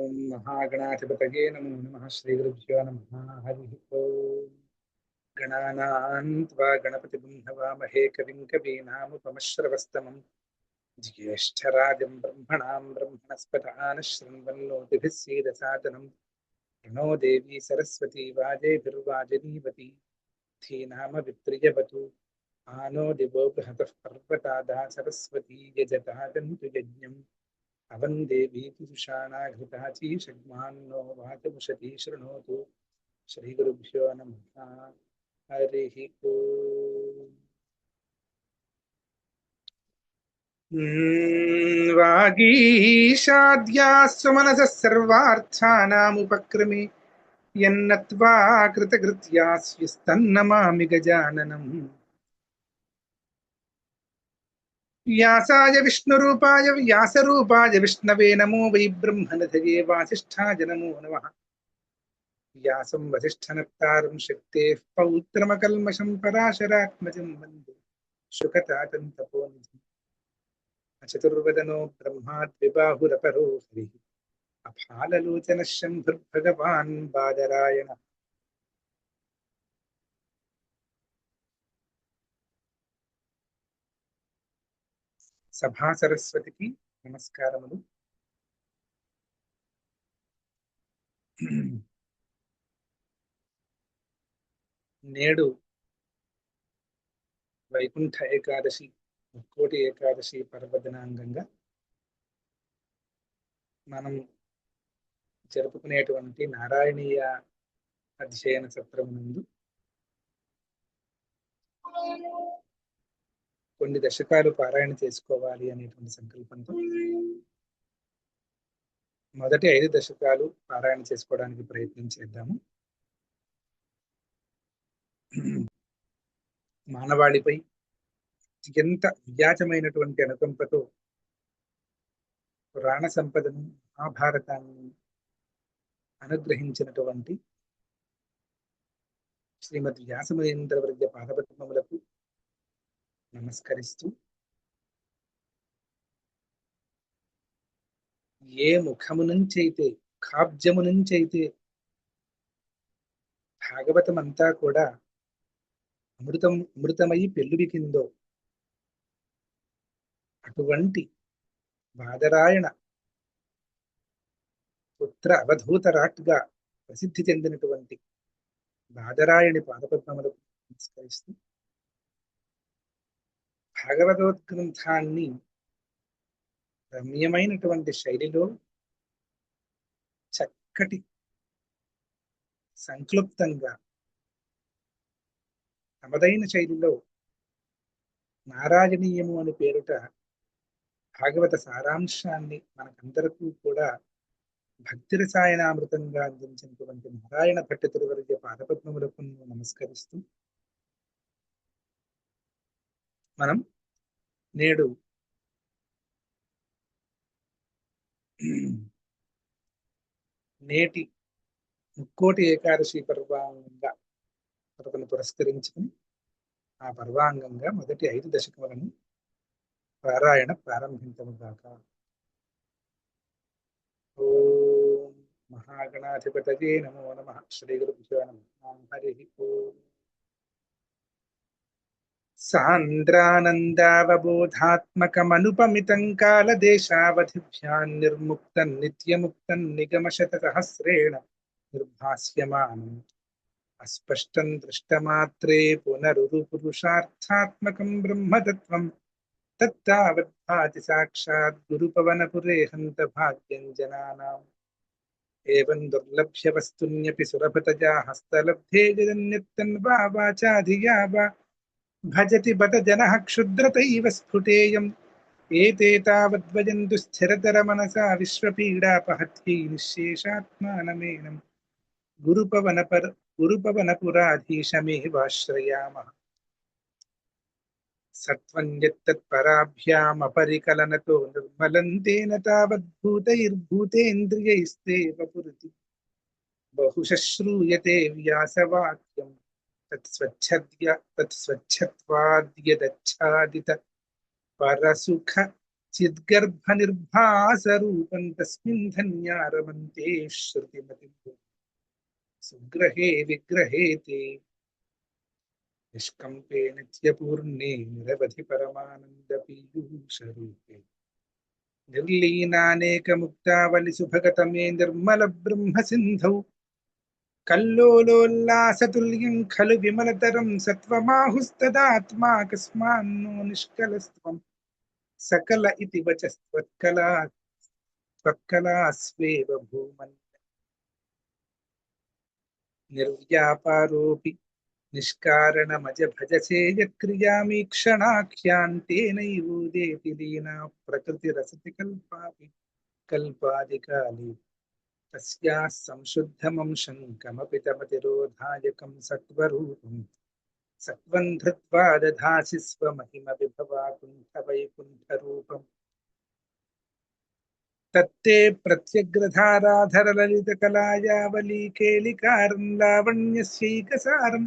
ఓం మహాగణాధిపతయే నమో నమః. శ్రీగురుభ్యో నమః. హరి ఓం. గణానాం త్వా గణపతిం హవామహే కవిం కవీనాముపమశ్రవస్తమం జ్యేష్ఠరాజం బ్రహ్మణాం బ్రహ్మణస్పతాన శృణ్వన్నోతిభిः सीदसादनं प्रणो देवी सरस्वती वाजेभिर्वाजिनीवती धीनाम वित्रियवतु आनो दिवो बृहतः पर्वतादा सरस्वती यजतादन्तु यज्ञम् अवं देवी पुरुषाणाघृताची षड्मान्नो वाचमुषति शृणोतु. श्रीगुरुभ्यो नमः. हरिः ओम्. वागीशाद्यास्तु मनसः सर्वार्थानामुपक्रमे यन्नत्वा कृतकृत्यास्युस्तन्नमामि गजाननम्. व्यासाय विष्णुरूपाय व्यासरूपाय विष्णवे नमो वै ब्रह्मनिधये वासिष्ठाय नमो नमः. व्यासं वसिष्ठनप्तारं शक्तेः पौत्रमकल्मषं पराशरात्मजं वन्दे शुकतातन्तपोनिधिम्. चतुर्वदनो ब्रह्मा द्विबाहुरपरो हरिः अफाललोचनः शम्भुर्भगवान् बादरायणः. సభా సరస్వతికి నమస్కారములు. నేడు వైకుంఠ ఏకాదశి, ముక్కోటి ఏకాదశి పర్వదినాంగంగా మనం జరుపుకునేటువంటి నారాయణీయ అధ్యయన సత్రం నందు కొన్ని దశకాలు పారాయణ చేసుకోవాలి అనేటువంటి సంకల్పంతో మొదటి 5 దశకాలు పారాయణ చేసుకోవడానికి ప్రయత్నం చేద్దాము. మానవాళిపై అత్యంత వ్యాజమైనటువంటి అనుకంపతో పురాణ సంపదను, మహాభారతాన్ని అనుగ్రహించినటువంటి శ్రీమద్ వ్యాసమహేంద్రవర్య పాదపద్మములకు నమస్కరిస్తూ, ఏ ముఖము నుంచైతే, ఖాబ్జము నుంచైతే భాగవతం అంతా కూడా అమృతమై పెళ్ళుబికిందో అటువంటి బాదరాయణ పుత్ర అవధూతరాట్గా ప్రసిద్ధి చెందినటువంటి బాదరాయణి పాదపద్మములకు నమస్కరిస్తూ, భాగవతోద్గ్రంథాన్ని రమ్యమైనటువంటి శైలిలో చక్కటి సంక్లుప్తంగా తమదైన శైలిలో నారాయణీయము అని పేరుట భాగవత సారాంశాన్ని మనకందరికీ కూడా భక్తి రసాయనామృతంగా అందించినటువంటి నారాయణ భట్ట తిరువర్య పాదపద్మములకు నమస్కరిస్తూ, మనం నేడు నేటి ముక్కోటి ఏకాదశి పర్వను పురస్కరించుకుని ఆ పర్వాంగంగా మొదటి 5 దశకములను పారాయణ ప్రారంభించము గాక. ఓం మహాగణాధిపతయే నమో నమః. శ్రీగురుభ్యో నమః. హరి ఓం. సాంద్రానందావబోధాత్మకమనుపమితం కాలదేశావధిభ్యాం నిర్ముక్తం నిత్యముక్తం నిగమశతసహస్రేణ నిర్భాస్యమానం అస్పష్టం దృష్టమాత్రే పునరురుపురుషార్థాత్మకం బ్రహ్మతత్వం తత్తావద్భాతి సాక్షాత్ గురుపవనపురే హంత భాగ్యం జనానాం. ఏవం దుర్లభ్య వస్తున్యపి సురభతజా హస్తలబ్ధే జగన్యత్తన్వా వాచా ధియా వా భజతి బత జనః క్షుద్రతైవ స్ఫుటేయం. ఏతే తావద్వయంతు స్థిరతర మనసా విశ్వపీడాపహత్యై నిశ్శేషాత్మానమేనం గురుపవనపురాధీశమేవాశ్రయామః. సత్వం యత్తత్పరాభ్యామపరికలనతో నిర్మలం తేన తావద్భూతైర్భూతేంద్రియైస్తేవ పురతి. బహుశః శ్రూయతే వ్యాసవాక్యం తత్స్వచ్ఛత్వాద్యదచ్ఛాదిత పరసుఖ चिद्गर्भनिर्भासरूपं तस्मिन् धन्यारमन्ते श्रुतिमतिं सुग्रहे विग्रहे ते निष्कम्पे नित्यपूर्णे निरवधि परमानन्दपीयूषरूपे निर्लीनानेकमुक्तावलिसुभगतमे निर्मलब्रह्मसिन्धौ कल्लोलोल्लासतुल्यं खलु विमलतरं सत्त्वमाहुस्तदात्मा कस्मान्नो निष्कलस्त्वं सकल इति वचस्त्वत्कला त्वत्कलास्वेव भूमन् निर्व्यापारोऽपि निष्कारणमज भजसे यत्क्रियामीक्षणाख्यान्तेनैवोदेति लीना प्रकृतिरसति कल्पापि कल्पादिकाले तस्याः संशुद्धमंशं कमपि तमतिरोधायकं सत्त्वरूपं सत्त्वं धृत्वा दधासि स्वमहिमविभवाकुण्ठवैकुण्ठरूपम् तत्ते प्रत्यग्रधाराधरललितकलायावलीकेलिकारं लावण्यस्यैकसारं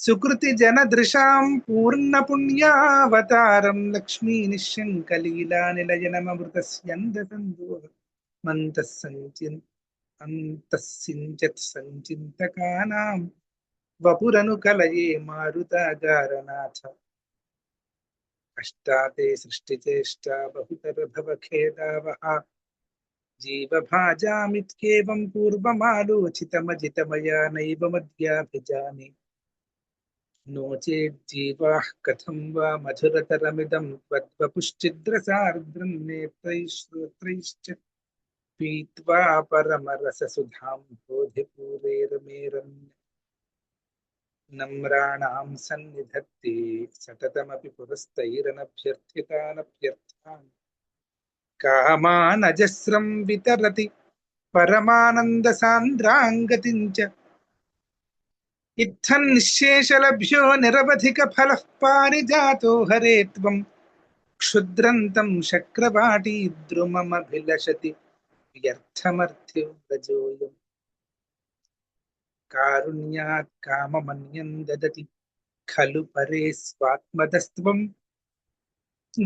सुकृतिजनदृशां पूर्णपुण्यावतारं लक्ष्मीनिःशङ्कलीलानिलयनममृतस्यन्दसन्दोह मन्तः अन्तःसिञ्चत् सञ्चिन्तकानां वपुरनुकलये मारुतागारनाथ अष्टाते सृष्टिचेष्टा बहुतरभवखेदावहा जीवभाजामित्येवं पूर्वमालोचितमजितमया नैव मद्याभिजाने नो चेज्जीवाः कथं वा मधुरतरमिदं त्वद्वपुश्चिद्रसार्द्रं नेत्रैश्रोत्रैश्च पीत्वा परमरससुधां बोधिपूरैरमेरन् नम्राणां सन्निधत्ते सततमपि पुरस्तैरनभ्यर्थितानभ्यर्थान् कामानजस्रं वितरति परमानन्दसान्द्राङ्गतिं च इत्थं निःशेषलभ्यो निरवधिकफलः पारिजातो हरे त्वं क्षुद्रन्तं शक्रवाटीद्रुममभिलषति व्यर्थमर्थ्यो व्रजोऽयम् कारुण्यात् काममन्यं ददति खलु परे स्वात्मतस्त्वं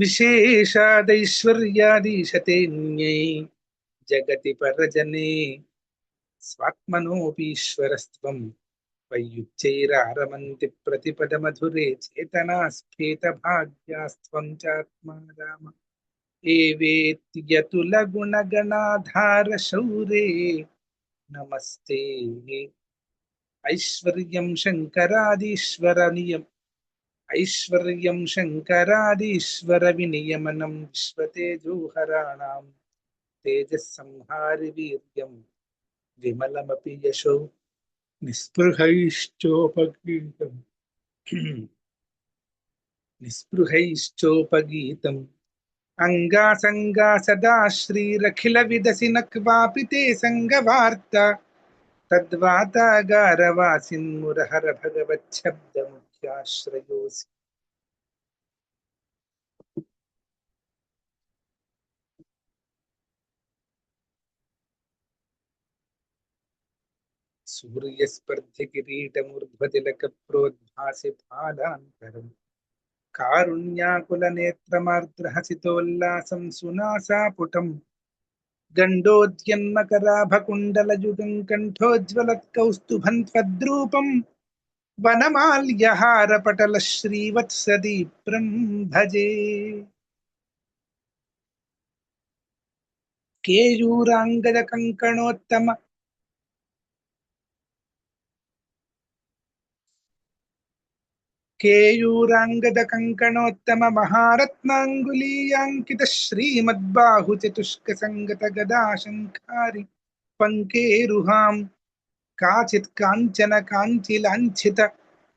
विशेषादैश्वर्यादीशतेऽन्यै जगति परजने स्वात्मनोऽपीश्वरस्त्वं वैयुच्चैरारमन्ति प्रतिपदमधुरे चेतनास्फीतभाग्यास्त्वं चात्मा राम एवेत्यतुलगुणगणाधारशौरे नमस्ते ऐश्वर्यं शङ्करादीश्वरनियम ऐश्वर्यं शङ्करादीश्वरविनियमनं विश्वतेजोहराणां तेजस्संहारिवीर्यं विमलमपि यशो निःस्पृहैश्चोपगीतम् निःस्पृहैश्चोपगीतम् अङ्गासङ्गा सदा श्रीरखिलविदसि न क्वापि ते सङ्गवार्ता तद्वातागारवासिन्मुरहर भगवच्छब्दमुख्याश्रयोऽसि सूर्यस्पर्धिकिरीटमूर्ध्वतिलकप्रोद्भासि फालान्तरम् कारुण्याकुलनेत्रमार्द्रहसितोल्लासं सुनासापुटम् गण्डोद्यन्मकराभकुण्डलयुगं कण्ठोज्ज्वलत्कौस्तुभं त्वद्रूपं वनमाल्यहारपटलश्रीवत्सदीप्रं भजे केयूराङ्गदकङ्कणोत्तम महारत्नाङ्गुलीयाङ्कित श्रीमद्बाहुचतुष्कसङ्गतगदाशङ्खारि पङ्केरुहां काचित् काञ्चन काञ्चिलाञ्छित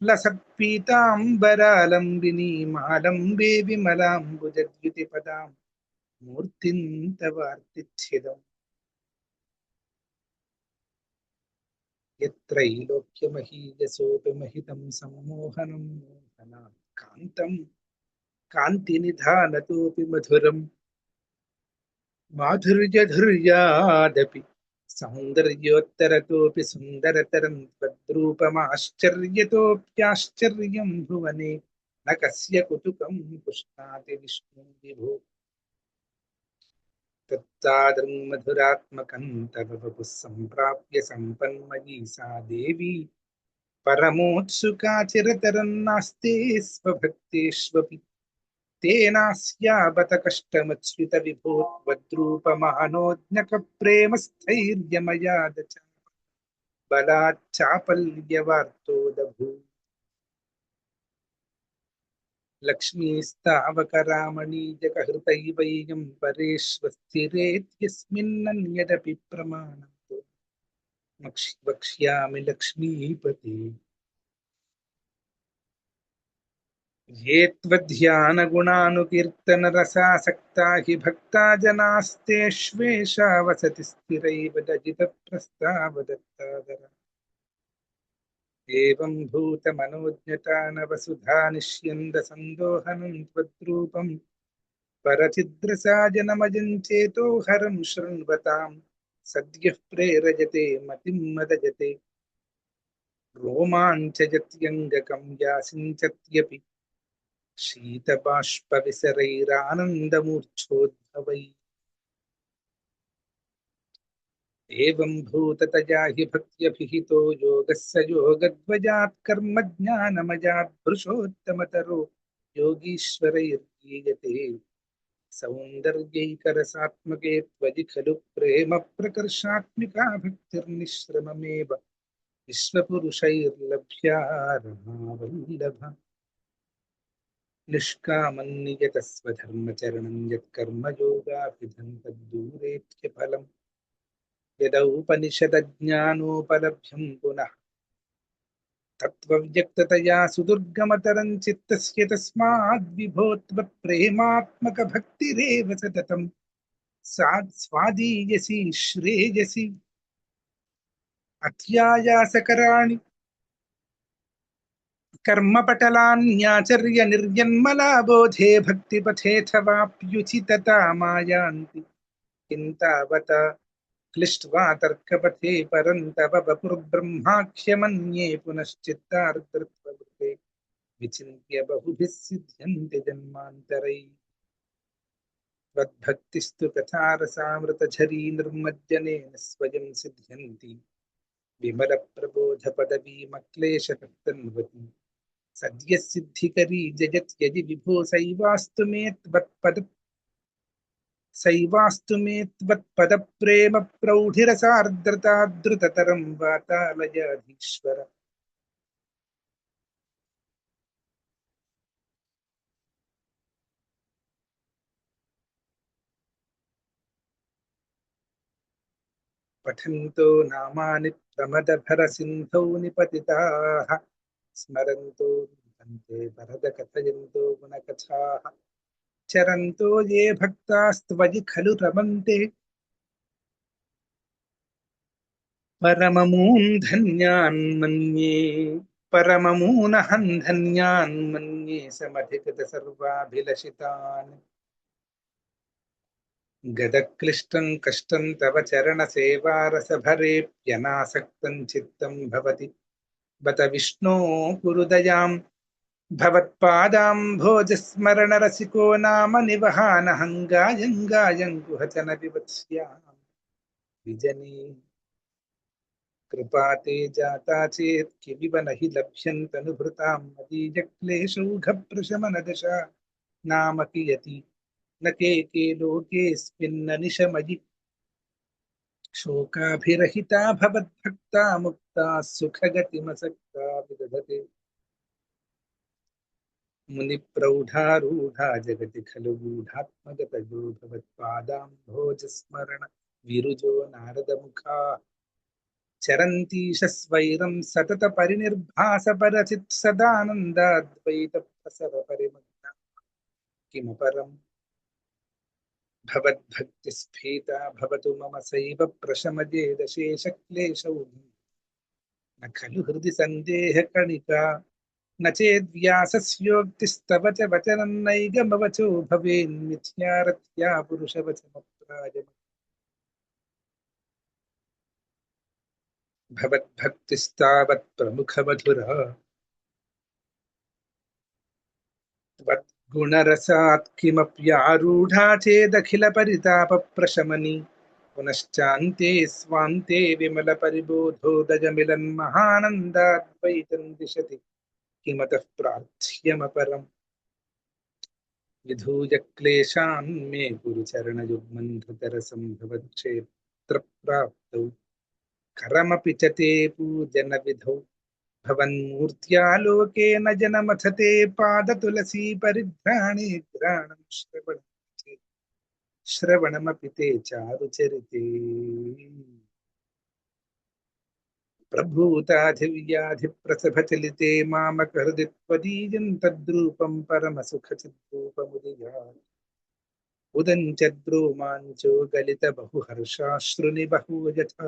लसत्पीताम्बरालम्बिनीमालम्बे विमलाम्बुजद्युतिपदां मूर्तिं तवार्तिच्छिदम् यत्रैलोक्यमहीयसोऽपि महितं सम्मोहनं मोहनात् कान्तं कान्तिनिधानतोऽपि मधुरं माधुर्यधुर्यादपि सौन्दर्योत्तरतोऽपि सुन्दरतरं त्वद्रूपमाश्चर्यतोऽप्याश्चर्यं भुवने न कस्य कुतुकं पुष्णाति विष्णु विभो तत्तादृङ्मधुरात्मकं तव वपुः सम्प्राप्य सम्पन्मयी सा देवी परमोत्सुका चिरतरन्नास्ते स्वभक्तेष्वपि तेनास्याबत कष्टमच्युतविभो त्वद्रूपमानोज्ञकप्रेमस्थैर्यमयाद च बलाच्चापल्यवार्तोदभूत् लक्ष्मीस्तावकरामणीजकहृतैवैयं परेष्वस्थिरेत्यस्मिन्नन्यदपि प्रमाणम् वक्ष्यामि लक्ष्मीपते ये त्वध्यानगुणानुकीर्तनरसासक्ता हि भक्ता जनास्तेष्वेषा वसति स्थिरैव दजितप्रस्तावदत्तादरा एवं भूतमनोज्ञता न वसुधा निष्यन्दसन्दोहनं त्वद्रूपं परचिद्रसाजनमजं चेतो हरं शृण्वतां सद्यः प्रेरयते मतिं मदजते रोमाञ्चयत्यङ्गकं यासिञ्चत्यपि शीतबाष्पविसरैरानन्दमूर्च्छोद्भवैः एवं भूततया हि भक्त्यभिहितो योगः स योगद्वयात् कर्मज्ञानमयात् पुरुषोत्तमतरो योगीश्वरैर्गीयते सौन्दर्यैकरसात्मके त्वयि खलु प्रेम प्रकर्षात्मिका भक्तिर्निःश्रममेव विश्वपुरुषैर्लभ्या रमावल्लभा निष्कामन्नियतस्वधर्मचरणं यत्कर्म योगाभिधन्तद्दूरेत्यफलम् यदौपनिषदज्ञानोपलभ्यं पुनः तत्त्वव्यक्ततया सुदुर्गमतरं चित्तस्य तस्माद्विभो त्वत्प्रेमात्मकभक्तिरेव सततं सा स्वादीयसी श्रेयसी अत्यायासकराणि कर्मपटलान्याचर्य निर्यन्मलाबोधे भक्तिपथेऽथवाप्युचितता मायान्ति किं तावता क्लिष्ट्वा तर्कपथे परं तव वपुर्ब्रह्माख्यमन्ये पुनश्चित्तार्द्रत्ववृते विचिन्त्य बहुभिः सिद्ध्यन्ति जन्मान्तरैः त्वद्भक्तिस्तु कथारसामृतझरी निर्मज्जनेन स्वयं सिद्ध्यन्ति विमलप्रबोधपदवीमक्लेशकर्तन्वती सद्यः सिद्धिकरी जयत्यजि विभो सैवास्तु मे त्वत्पदप्रेम प्रौढिरसार्द्रताद्रुततरं वातालयाधीश्वर पठन्तो नामानि प्रमदभरसिन्धौ निपतिताः स्मरन्तो वन्दे वरदकथयन्तो गुणकथाः चरन्तो ये भक्तास्त्वयि खलु रमन्ते परममून् धन्यान् मन्ये परममूनहं धन्यान् मन्ये समधिगत सर्वाभिलषितान् गदक्लिष्टं कष्टं तव चरणसेवारसभरेऽप्यनासक्तं चित्तं भवति बत विष्णो कुरुदयां भवत्पादाम्भोजस्मरणरसिको नाम निवहानहं गायं गायं गुहचन विवत्स्याम् विजने कृपाते जाता चेत् किमिव न हि लभ्यन्तनुभृतां मदीयक्लेशौघप्रशमनदशा नाम कियति न के लोकेऽस्मिन्न निशमयि शोकाभिरहिता भवद्भक्ता मुक्ता सुखगतिमसक्ता विदधते मुनिप्रौढारूढा जगति खलु गूढात्मगतयो भवत्पादाम्भोजस्मरण विरुजो नारदमुखा चरन्तीशस्वैरं सतत परिनिर्भासपरचित् सदानन्दाद्वैतप्रसर परिमग्ना किमपरम् भवद्भक्तिस्फीता भवतु मम सैव प्रशमजेदशेषक्लेशौ न खलु हृदि सन्देहकणिका न चेद्व्यासस्योक्तिस्तव च वचनं नैगमवचो भवेन्मिथ्यारथ्या पुरुषवचनप्राय भवद्भक्तिस्तावत् प्रमुखमधुरा गुणरसात् किमप्यारूढा चेदखिलपरितापप्रशमनि पुनश्चान्ते स्वान्ते विमलपरिबोधोदयमिलन्महानन्दाद्वैतं दिशति किमतः प्रार्थ्यमपरम् विधूय क्लेशान् मे गुरुचरणयुग्मन्धुतरसं भवत्क्षेत्रप्राप्तौ करमपि च ते पूजनविधौ भवन्मूर्त्यालोके न जनमथ ते पादतुलसी परिभ्राणे घ्राणं श्रवणमपि ते चारुचरिते प्रभूताधिव्याधिप्रसभचलिते मामकहृदि त्वदीयं तद्रूपं परमसुखचिद्रूपमुदीयात् उदञ्चद्रोमाञ्चो गलितबहुहर्षाश्रुनिबहो यथा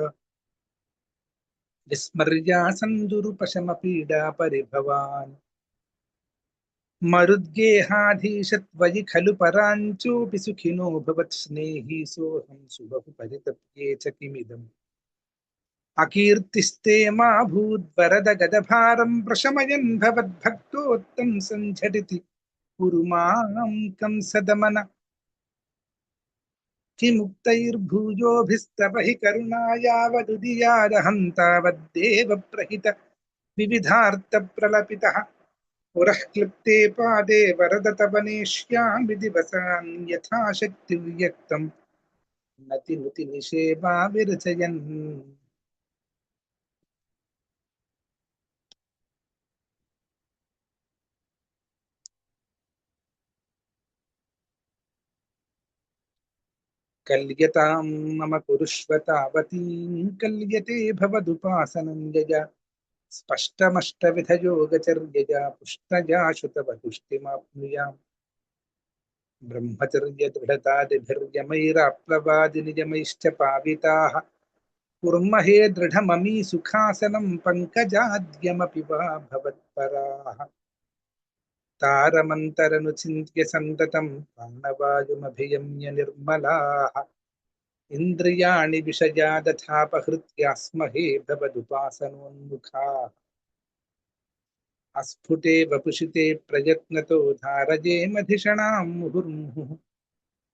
विस्मर्यासन्दुरुपशमपीडापरिभवान् मरुद्गेहाधीश त्वयि खलु पराञ्चोऽपि सुखिनो भवत् स्नेही सोऽहं सुबहु परितप्ये च किमिदम् अकीर्तिस्ते मा भूद्वरद गदभारं प्रशमयन् भवद्भक्तोत्तं सञ्झटिति कुरु मां कंसदमन किमुक्तैर्भूयोभिस्तव हि करुणा यावदुदियादहं तावद्देव प्रहित विविधार्थ पुरः क्लिप्ते पादे वरद तव नेष्यामि दिवसान् यथाशक्तिर्व्यक्तं नतिनुति निषेवा विरचयन् कल्यतां मम कुरुष्व तावतीं कल्यते भवदुपासनं यजा स्पष्टमष्टविधयोगचर्यया पुष्टया श्रुतवतुष्टिमाप्नुयाम् ब्रह्मचर्यदृढतादिभिर्यमैराप्लवादिनियमैश्च पाविताः कुर्महे दृढममी सुखासनं पङ्कजाद्यमपि वा भवत्पराः तारमन्तरनुचिन्त्य सन्ततं प्राणवायुमभियम्य निर्मलाः इन्द्रियाणि विषयादथापहृत्यास्महे भवदुपासनोन्मुखाः अस्फुटे वपुषिते प्रयत्नतो धारयेमधिषणां मुहुर्मुहुः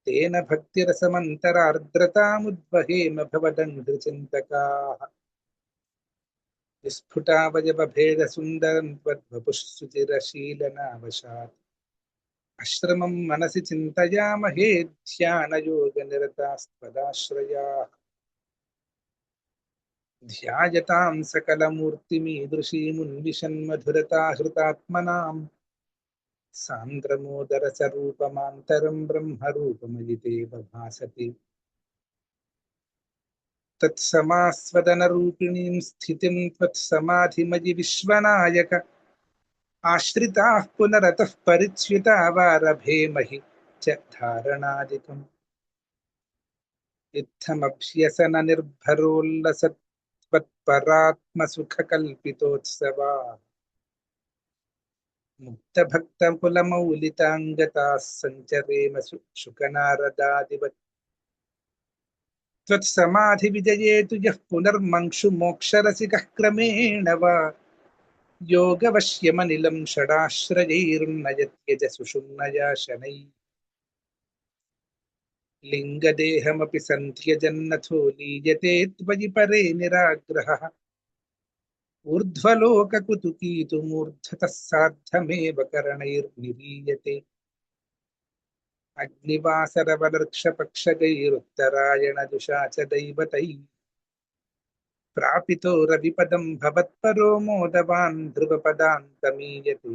तेन भक्तिरसमन्तरार्द्रतामुद्वहेम भवदङ्घ्रिचिन्तकाः विस्फुटावयवभेदसुन्दरं त्वद्वपुः सुचिरशीलनावशात् अश्रमं मनसि चिन्तयामहे ध्यानयोगनिरतास्त्वदाश्रयाः ध्यायतां सकलमूर्तिमीदृशीमुन्विषन्मधुरता हृतात्मनाम् सान्द्रमोदरसरूपमान्तरं ब्रह्मरूपमयि भासते तत्समास्वदनरूपिणीं स्थितिं त्वत्समाधिमयि विश्वनायक आश्रिताः पुनरतः परिच्युता वारभेमहि च धारणादिकम् इत्थमभ्यसननिर्भरोल्लसत्वत्परात्मसुखकल्पितोत्सवा मुक्तभक्तकुलमौलिताङ्गताः सञ्चरेम शुकनारदादिवत् त्वत्समाधिविजये तु यः पुनर्मंशु मोक्षरसिकः क्रमेण वा योगवश्यमनिलं षडाश्रयैर्नयत्यज सुषुम्नया शनैः लिङ्गदेहमपि सन्त्यजन्नथो लीयते त्वयि परे निराग्रहः ऊर्ध्वलोककुतुकीतुमूर्धतः सार्धमेव करणैर्निरीयते अग्निवासरवलर्क्षपक्षगैरुत्तरायणजुषा च दैवतैः प्रापितो रविपदं भवत्परो मोदवान् ध्रुवपदान्तमीयते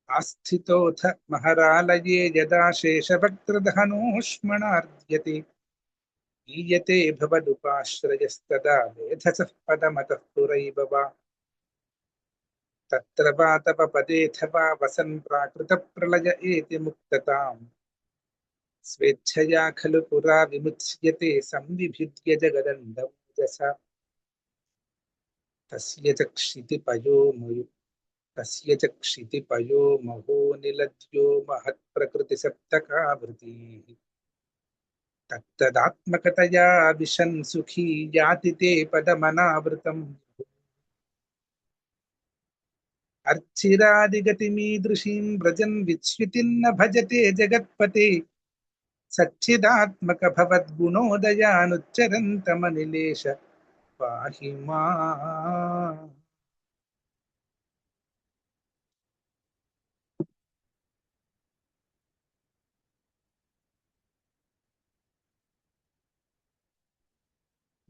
आस्थितोऽथ महरालये यदा शेषवक्त्रदहनोष्मणार्ध्यते ईयते भवदुपाश्रयस्तदा वेधसः पदमतः पुरैव वा तत्र वा तव पदेऽथवा वसन् प्राकृतप्रलय एति मुक्तताम् स्वेच्छया खलु पुरा विमुच्यते संविभिद्य जगदण्डौजसा तस्य च क्षितिपयो तस्य च क्षितिपयो महो निलद्यो महत्प्रकृतिसप्तकावृतिः तत्तदात्मकतया विशन् सुखी याति ते पदमनावृतम् अर्चिरादिगतिमीदृशीं व्रजन् विस्मितिन्न भजते जगत्पते सच्चिदात्मक भवद्गुणोदयानुच्चरन्तमनिलेश पाहि माम्।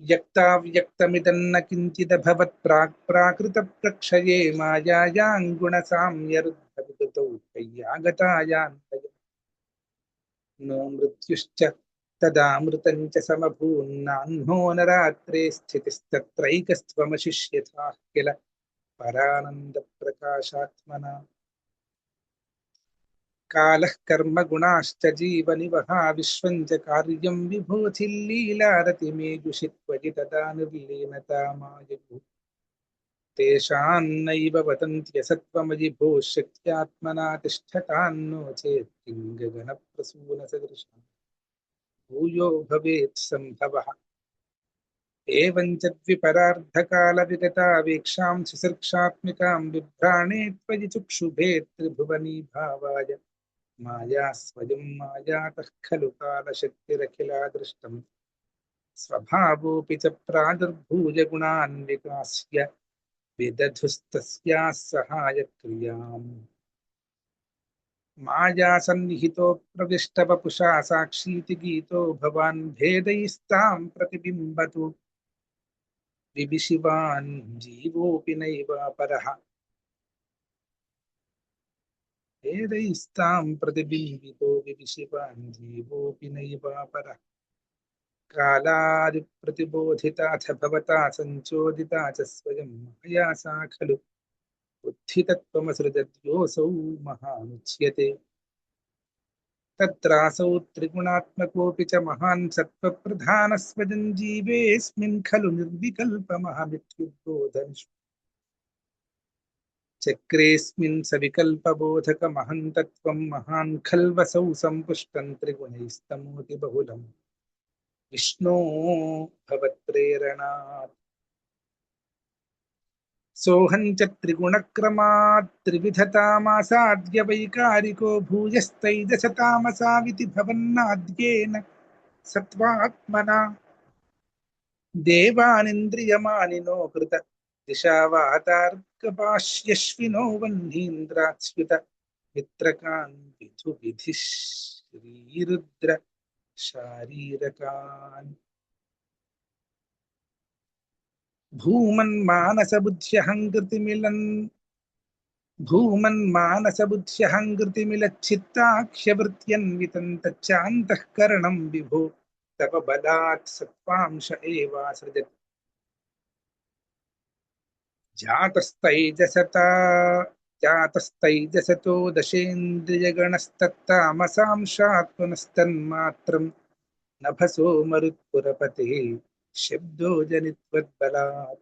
व्यक्ताव्यक्तमिदन्न किञ्चिदभवत् प्राक् प्राकृतप्रक्षये मायायां गुणसाम्यरुद्धविगतौ त्वय्यागतायान्तय नो मृत्युश्च तदामृतं च समभून्नाह्नो नरात्रे स्थितिस्तत्रैकस्त्वमशिष्यथाः किल परानन्दप्रकाशात्मना कालः कर्म गुणाश्च जीवनिवहा विश्वं च कार्यं विभूतिलीलारतिमेजुषि तदा निर्लीनता मायु तेषान्नैव वदन्त्यसत्त्वमयि भूः शक्त्यात्मना तिष्ठतान्नो चेत् किं गगनप्रसूनसदृशः भूयो भवेत् सम्भवः एवं च द्विपरार्धकालविगतावेक्षां सुसर्क्षात्मिकां बिभ्राणे त्वयि चुक्षुभे त्रिभुवनी भावाय माया स्वयं मायातः खलु कालशक्तिरखिला दृष्टम् स्वभावोऽपि च प्रादुर्भूय गुणान् विकास्य विदधुस्तस्याः सहायक्रियाम् माया सन्निहितो प्रविष्टवपुषा साक्षीति गीतो भवान् भेदैस्तां प्रतिबिम्बतु विभिषिवान् जीवोऽपि नैवापरः भेदैस्तां प्रतिबिम्बितो विभिषिवान् जीवोऽपि नैवापरः कालादिप्रतिबोधिताथ भवता सञ्चोदिता च स्वयं माया सा खलु बुद्धितत्त्वमसृजद्योऽसौ महामुच्यते तत्रासौ त्रिगुणात्मकोऽपि च महान् सत्त्वप्रधानस्वयं जीवेऽस्मिन् खलु निर्विकल्पमहमित्युद्बोधन् चक्रेऽस्मिन् सविकल्पबोधकमहं तत्त्वं महान् खल्वसौ सम्पुष्टं त्रिगुणैस्तमोति बहुलम् विष्णो भवत्प्रेरणात् सोऽहं च त्रिगुणक्रमात् त्रिविधतामासाद्य वैकारिको भूयस्तैजशतामसाविति भवन्नाद्येन सत्त्वात्मना देवानिन्द्रियमानिनो कृत दिशावातार्कपाश्यश्विनो वह्नीन्द्राच्युत मित्रकान् विधु विधिः श्रीरुद्र शारीरकान् भूमन्मानसबुद्ध्यहङ्कृतिमिलन् भूमन्मानसबुद्ध्यहङ्कृतिमिलच्चित्ताख्यवृत्त्यन्वितं तच्चान्तःकरणं विभो तव बलात् सत्त्वांश एवासृजत् जातस्तैजसता जातस्तैजसतो दशेन्द्रियगणस्तत्तामसांशात् पुनस्तन्मात्रं नभसो मरुत्पुरपते शब्दो जनित्वद्बलात्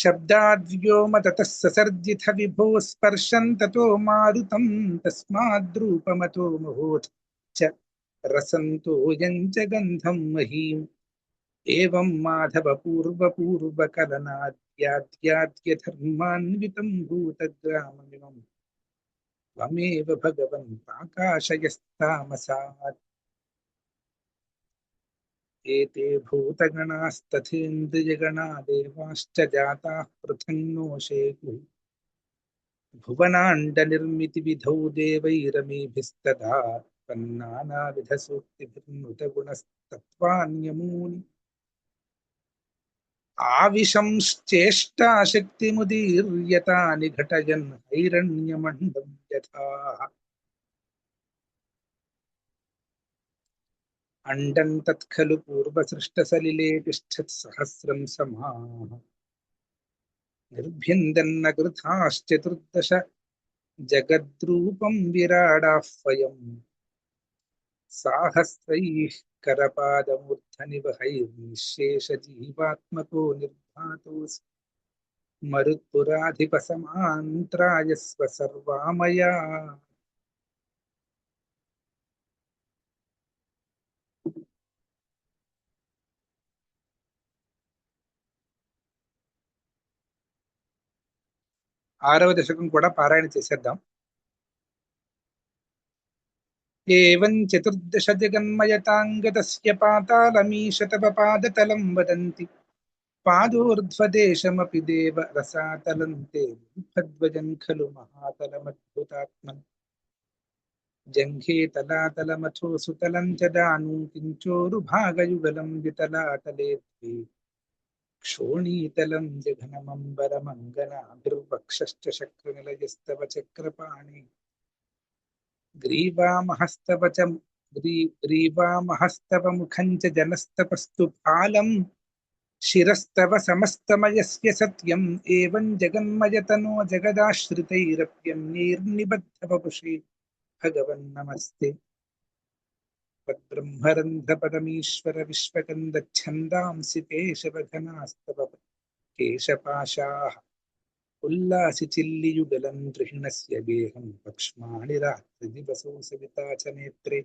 शब्दाद्व्योम ततः ससर्जित विभो स्पर्शं ततो मारुतं तस्माद्रूपमतो महोत् च रसन्तो यञ्च गन्धं महीम् एवं माधव पूर्वपूर्वकलनाद्याद्याद्यधर्मान्वितं भूतग्राममिमं त्वमेव भगवन् प्राकाशयस्तामसात् एते भूतगणास्तथेन्द्रियगणा देवाश्च जाताः पृथङ्नो शेकुः भुवनाण्डनिर्मितिविधौ देवैरमीभिस्तदा तन्नानाविधसूक्तिभिर्नुतगुणस्तत्त्वान्यमूनि आविशंश्चेष्टाशक्तिमुदीर्यतानि घटयन् हैरण्यमण्डं यथा अण्डं तत्खलु पूर्वसृष्टसलिले तिष्ठत् सहस्रं समाः निर्भ्यन्दन्नकृताश्चतुर्दश जगद्रूपं विराडाह्वयम् साहस्रैः करपादमूर्धनिवहैर्निःशेषजीवात्मको निर्भातोऽस्मि मरुत्पुराधिपसमान्त्रायस्व सर्वामया 6వ దశకం కూడా పారాయణ చేసేద్దాం. ఏవం చతుర్దశ జగన్మయతాంగతస్య పాతాళమీశతవ పాదతలం వదంతి పాదోర్ధ్వదేశమపి దేవ రసాతలం తే బిభ్రద్వజన్ ఖలు మహాతలమద్భుతాత్మన్ జంఘే తలాతలమథో సుతలం చ దానూ కించోరుభాగయుగలం వితలాతలే ద్వే क्षोणीतलं जघनमम्बरमङ्गनाभिर्वक्षश्च शक्रनिलयस्तव चक्रपाणि ग्रीवामहस्तव च ग्रीवामहस्तव मुखं च जनस्तपस्तु फालं शिरस्तव समस्तमयस्य सत्यम् एवं जगन्मयतनो जगदाश्रितैरप्यन्यैर्निबद्धवपुषे भगवन् नमस्ते तद्ब्रह्मरन्ध्रपदमीश्वर विश्वकन्दच्छन्दांसि केशवघनास्तव केशपाशाः उल्लासि चिल्लियुगलं गृहिणस्य गेहं पक्ष्माणि रात्रिदिवसौ सविता च नेत्रे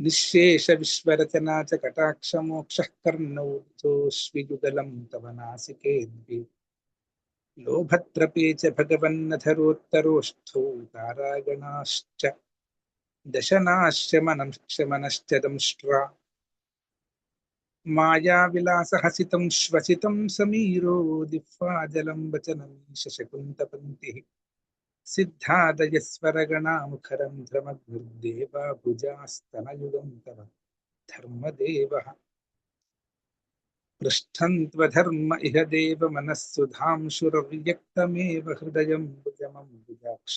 निःशेष विश्वरचना च कटाक्षमोक्षः कर्णौ विजोष्वियुगलं तव नासिके द्वे लोभत्रपे च भगवन्नधरोत्तरोष्ठौ तारागणाश्च दशनाश्च दंष्ट्रा मायाविलासहसितं श्वसितं समीरो दिह्वाजलं वचनमीश शकुन्तपङ्क्तिः सिद्धादयस्वरगणामुखरन्ध्रमग्निर्देवा भुजास्तनयुगं तव धर्मदेवः पृष्ठन्त्वधर्म इह देव मनःसुधांशुरव्यक्तमेव हृदयं भुजमं भुजाक्ष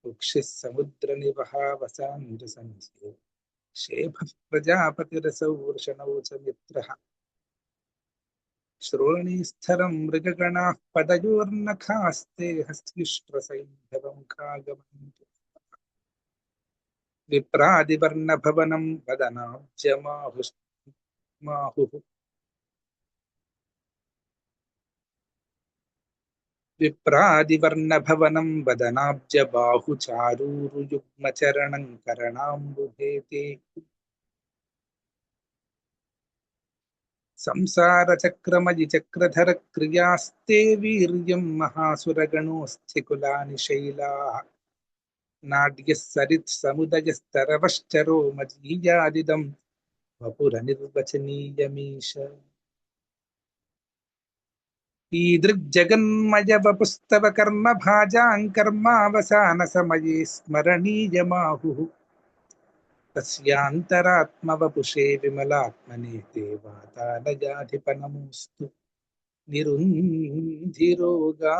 कुक्षिः समुद्रनिवहावसान्द्रसंस्थो शेफः प्रजापतिरसौ वृषणौ च मित्रः श्रोणीस्थलं मृगगणाः पदयोर्नखास्ते हस्त्युष्ट्रसैन्धवमुखागमन्तु विप्रादिवर्णभवनं वदनाब्जमाहुः विप्रादिवर्णभवनं वदनाब्जबाहुचारूरुयुग्मचरणं करणाम्बुधेते संसारचक्रमयिचक्रधर क्रियास्ते वीर्यं महासुरगणोऽस्थिकुलानि शैलाः नाड्यः सरित्समुदयस्तरवश्चरो मजीयादिदं वपुरनिर्वचनीयमीश ईदृग्जगन्मयवपुस्तव कर्मभाजां कर्मावसानसमये स्मरणीयमाहुः तस्यान्तरात्मवपुषे विमलात्मने ते वातालयाधिपनमोऽस्तु निरुन्धिरोगा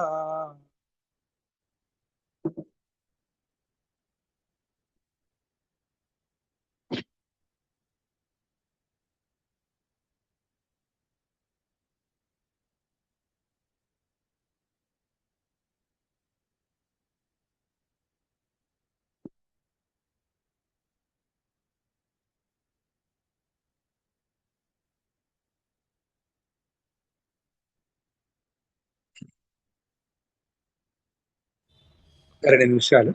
రెండు నిమిషాలు.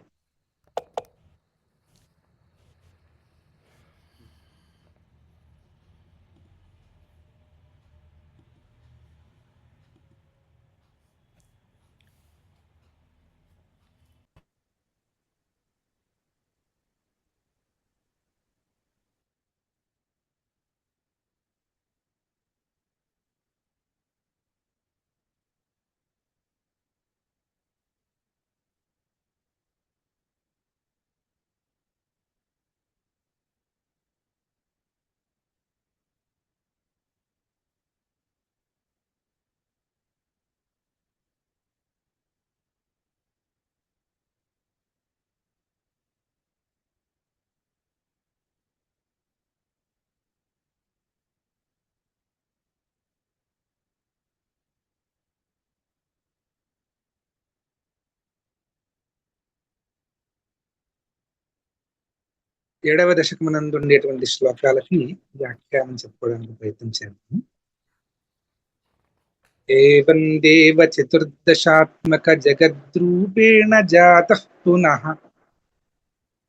ఏడవ దశకమునందు ఉండేటువంటి శ్లోకాలకి వ్యాఖ్యానం చెప్పుకోవడానికి ప్రయత్నం చేద్దాం. ఏవం దేవ చతుర్దశాత్మక జగద్రూపేణ జాతః పునః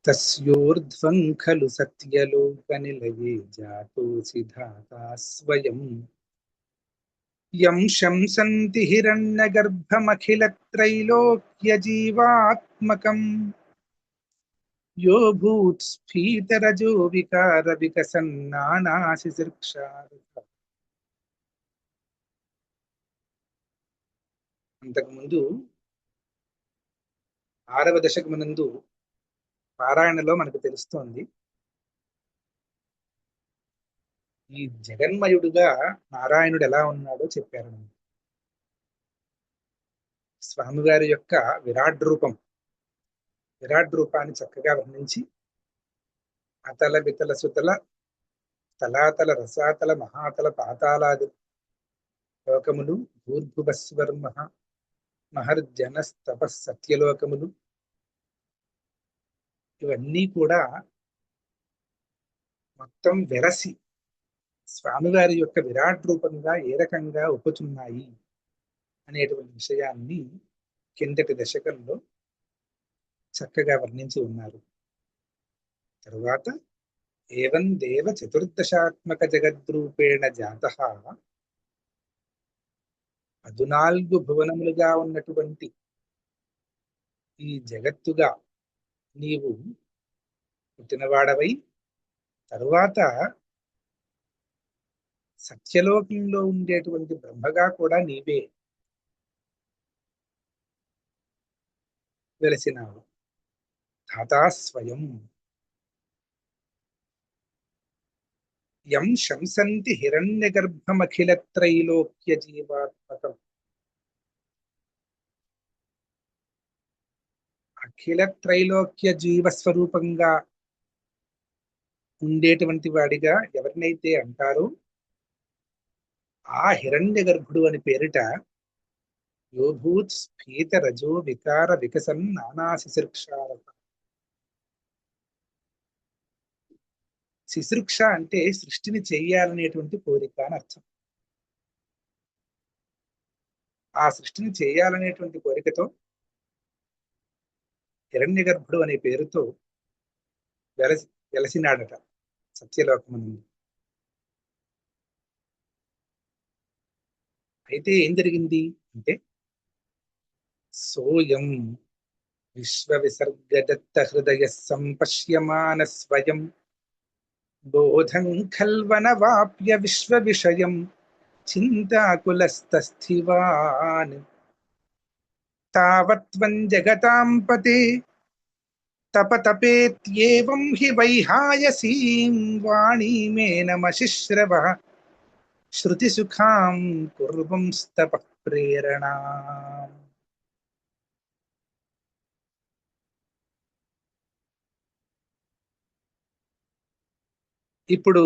తస్యోర్ధ్వం ఖలు సత్యలోక నిలయే జాతోసి ధాతా స్వయం యం శంసంతి హిరణ్యగర్భమఖిలత్రైలోక్యజీవాత్మకం యో భూత్స్ఫీతరజో వికార వికసన్నానాశిశిర్క్ష. అంతకుముందు 6వ దశకమునందు పారాయణలో మనకు తెలుస్తోంది, ఈ జగన్మయుడుగా నారాయణుడు ఎలా ఉన్నాడో చెప్పారు. స్వామివారి యొక్క విరాట్ రూపాన్ని చక్కగా వర్ణించి అతల వితల సుతల తలాతల రసాతల మహాతల పాతాలాది లోకములు, భూర్భువస్వర్మ మహర్జనస్తప సత్యలోకములు, ఇవన్నీ కూడా మొత్తం వెరసి స్వామివారి యొక్క విరాట్ రూపంగా ఏ రకంగా ఒప్పుచున్నాయి అనేటువంటి విషయాన్ని కిందటి దశకంలో చక్కగా వర్ణించి ఉన్నారు. తరువాత ఏవం దేవ చతుర్దశాత్మక జగద్రూపేణ జాతః, 14 భువనములుగా ఉన్నటువంటి ఈ జగత్తుగా నీవు పుట్టినవాడవై, తరువాత సత్యలోకంలో ఉండేటువంటి బ్రహ్మగా కూడా నీవే వెలసినావు. ధాతా స్వయం. యం శంసంతి హిరణ్యగర్భమఖిలత్రైలోక్య జీవాత్మకం. అఖిల త్రైలోక్య జీవస్వరూపంగా ఉండేటువంటి వాడిగా ఎవరినైతే అంటారో ఆ హిరణ్య గర్భుడు అని పేరిట యోభూత్ స్ఫీత రజో వికార వికసన్ నానా శిశిర్క్షారత. శిశిర్క్ష అంటే సృష్టిని చేయాలనేటువంటి కోరిక అని అర్థం. ఆ సృష్టిని చేయాలనేటువంటి కోరికతో హిరణ్య గర్భుడు అనే పేరుతో వెలసినాడట సత్యలోకమునందు. అయితే ఏం జరిగింది అంటే, సోయం విశ్వ విసర్గదత్త హృదయ సంపశ్యమాన స్వయం బోధం ఖల్వనవాప్య విశ్వ విషయం చింతాకులస్థివాన్ తావత్వం జగతాం పతే తపతపేత్యేవం హి వైహాయసీం వాణీమేనమశిశ్రవ శృతిసుఖాం కుర్వంస్తపః ప్రేరణా. ఇప్పుడు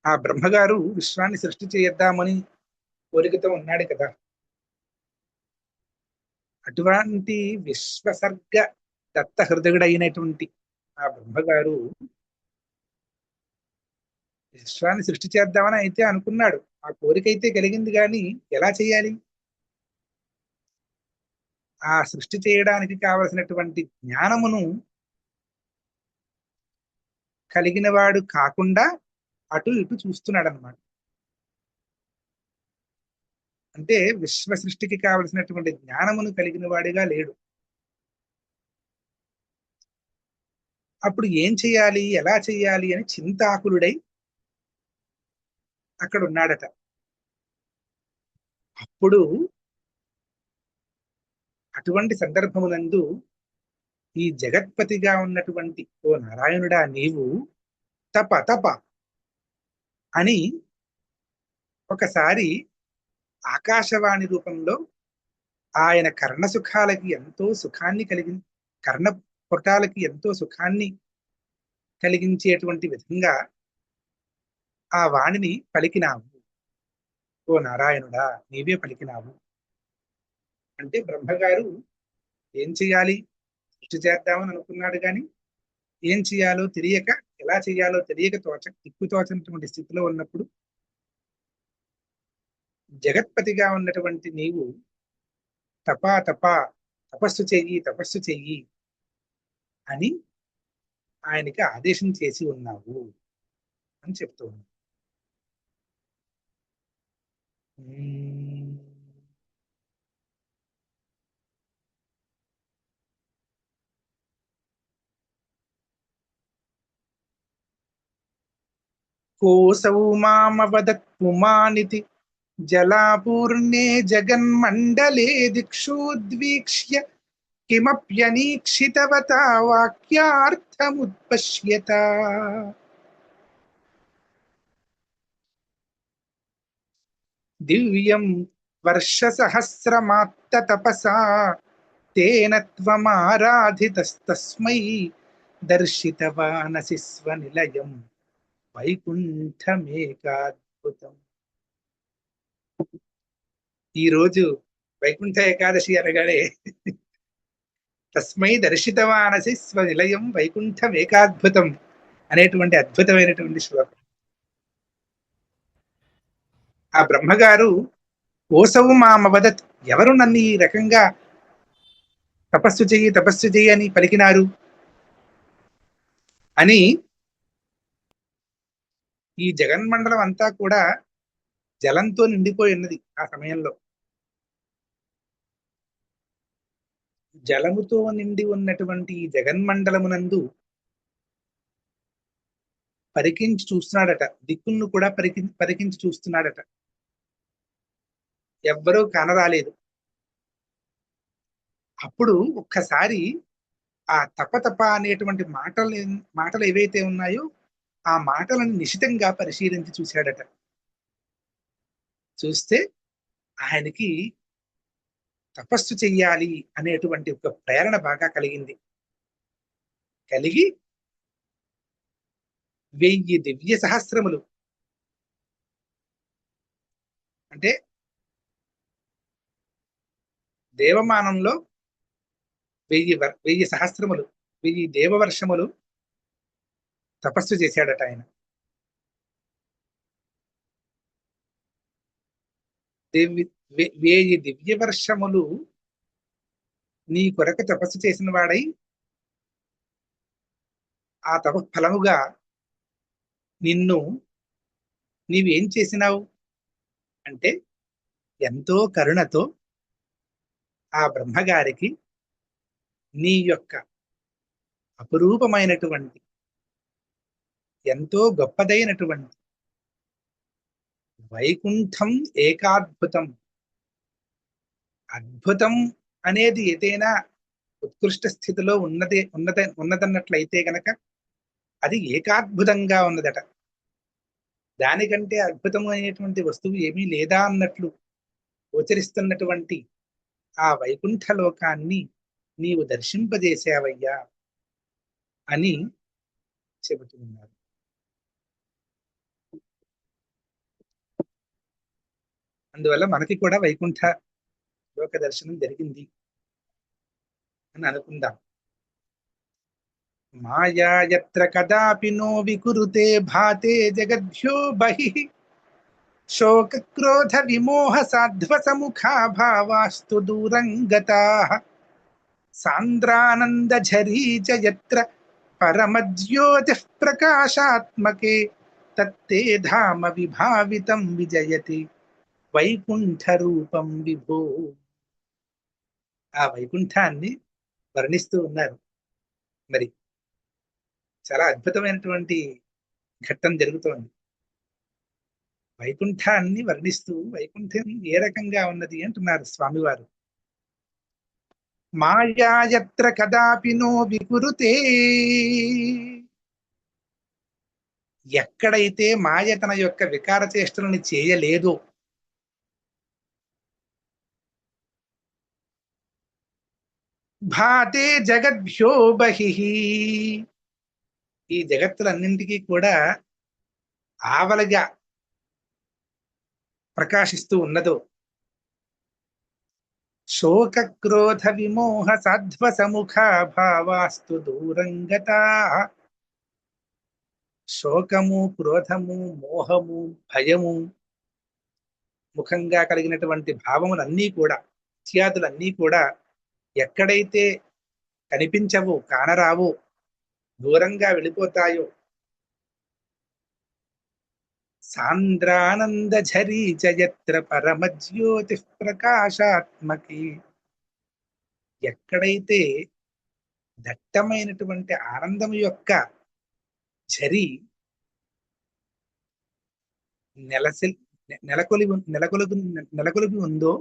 ఆ బ్రహ్మగారు విశ్వాన్ని సృష్టి చేద్దామని కోరికతో ఉన్నాడు కదా. అటువంటి విశ్వసర్గ దత్త హృదయుడైనటువంటి ఆ బ్రహ్మగారు విశ్వాన్ని సృష్టి చేద్దామని అయితే అనుకున్నాడు. ఆ కోరిక అయితే కలిగింది, కానీ ఎలా చేయాలి? ఆ సృష్టి చేయడానికి కావలసినటువంటి జ్ఞానమును కలిగిన వాడు కాకుండా అటు ఇటు చూస్తున్నాడు అన్నమాట. అంటే విశ్వ సృష్టికి కావలసినటువంటి జ్ఞానమును కలిగిన వాడిగా లేడు. అప్పుడు ఏం చేయాలి, ఎలా చేయాలి అని చింతాకులుడై అక్కడ ఉన్నాడట. అప్పుడు అటువంటి సందర్భమునందు ఈ జగత్పతిగా ఉన్నటువంటి ఓ నారాయణుడా, నీవు తప తప అని ఒకసారి ఆకాశవాణి రూపంలో ఆయన కర్ణసుఖాలకి ఎంతో సుఖాన్ని కర్ణ పుటాలకి ఎంతో సుఖాన్ని కలిగించేటువంటి విధంగా ఆ వాణిని పలికినావు. ఓ నారాయణుడా, నీవే పలికినావు అంటే బ్రహ్మగారు ఏం చేయాలి, సృష్టి చేద్దామని అనుకున్నాడు, కానీ ఏం చేయాలో తెలియక, ఎలా చేయాలో తెలియక దిక్కుతోచినటువంటి స్థితిలో ఉన్నప్పుడు జగత్పతిగా ఉన్నటువంటి నీవు తపా తపా తపస్సు చెయ్యి అని ఆయనకి ఆదేశం చేసి ఉన్నావు అని చెప్తూ ఉన్నావు. కోసౌ మామవదత్ పుమానితి జలాపూర్ణే జగన్మండలే దిక్షోద్వీక్ష్య కిమప్యనీక్షితవతా వాక్యార్థముత్పశ్యత. దివ్యం వర్షసహస్రమాత్త తపసా తేన త్వమారాధితస్తస్మై దర్శితవానసి స్వనిలయం వైకుంఠమేకాద్భుతం. ఈ రోజు వైకుంఠ ఏకాదశి అనగానే తస్మై దర్శితవానసి స్వనిలయం వైకుంఠమేకాద్భుతం అనేటువంటి అద్భుతమైనటువంటి శ్లోకం. ఆ బ్రహ్మగారు ఓసవు మామవదత్, ఎవరు నన్ను ఈ రకంగా తపస్సు చెయ్యి అని పలికినారు అని. ఈ జగన్మండలం అంతా కూడా జలంతో నిండిపోయి ఉన్నది. ఆ సమయంలో జలముతో నిండి ఉన్నటువంటి ఈ జగన్మండలమునందు పరికించి చూస్తున్నాడట, దిక్కులను కూడా పరికించి చూస్తున్నాడట. ఎవ్వరూ కానరాలేదు. అప్పుడు ఒక్కసారి ఆ తప అనేటువంటి మాటలు ఏవైతే ఉన్నాయో ఆ మాటలను నిశితంగా పరిశీలించి చూశాడట. చూస్తే ఆయనకి తపస్సు చెయ్యాలి అనేటువంటి ఒక ప్రేరణ బాగా కలిగింది. కలిగి 1000 దివ్య సహస్రములు, అంటే దేవమానంలో 1000 సహస్రములు, 1000 దేవవర్షములు తపస్సు చేశాడట ఆయన. 1000 దివ్య వర్షములు నీ కొరకు తపస్సు చేసిన వాడై ఆ తప ఫలముగా నీవేం చేసినావు అంటే, ఎంతో కరుణతో ఆ బ్రహ్మగారికి నీ యొక్క అపురూపమైనటువంటి ఎంతో గొప్పదైనటువంటి వైకుంఠం ఏకాద్భుతం. అద్భుతం అనేది ఏదైనా ఉత్కృష్ట స్థితిలో ఉన్నదన్నట్లయితే గనక అది ఏకాద్భుతంగా ఉన్నదట. దానికంటే అద్భుతం అనేటువంటి వస్తువు ఏమీ లేదా అన్నట్లు గోచరిస్తున్నటువంటి ఆ వైకుంఠ లోకాన్ని నీవు దర్శింపజేసావయ్యా అని చెబుతున్నారు. అందువల్ల మనకి కూడా వైకుంఠ లోక దర్శనం జరిగింది అని అనుకుందాం. మాయా యత్ర కదాపి నో వికురుతే భాతే జగద్భ్యో బహిః శోక క్రోధ విమోహ సాధ్వ సముఖా భావాస్తు దూరం గతాః సాంద్రానంద ఝరీ చ యత్ర పరమజ్యోతిః ప్రకాశాత్మకే తత్తే ధామ విభావితం విజయతి వైకుంఠ రూపం విభో. ఆ వైకుంఠాన్ని వర్ణిస్తూ ఉన్నారు. మరి చాలా అద్భుతమైనటువంటి ఘట్టం జరుగుతోంది. వైకుంఠాన్ని వర్ణిస్తూ వైకుంఠం ఏ రకంగా ఉన్నది అంటున్నారు స్వామివారు. మాయా యత్ర కదాపి నో వికురుతే, ఎక్కడైతే మాయ తన యొక్క వికార చేష్టలను చేయలేదో, భాతే జగద్భ్యో బహిః, ఈ జగత్తులన్నింటికీ కూడా ఆవలగా ప్రకాశిస్తూ ఉన్నదో, శోక క్రోధ విమోహ సాధ్వ సముఖ భావాస్తు దూరంగతాః, శోకము, క్రోధము, మోహము, భయము ముఖంగా కలిగినటువంటి భావములన్నీ కూడా, ఇత్యాదులన్నీ కూడా ఎక్కడైతే కనిపించవో, కానరావో, దూరంగా వెళ్ళిపోతాయో, సాంద్రానందఝరీ చ యత్ర పరమజ్యోతి ప్రకాశాత్మకి. ఎక్కడైతే దట్టమైనటువంటి ఆనందం యొక్క ఝరి నెలసి నెలకొలిపి ఉందో,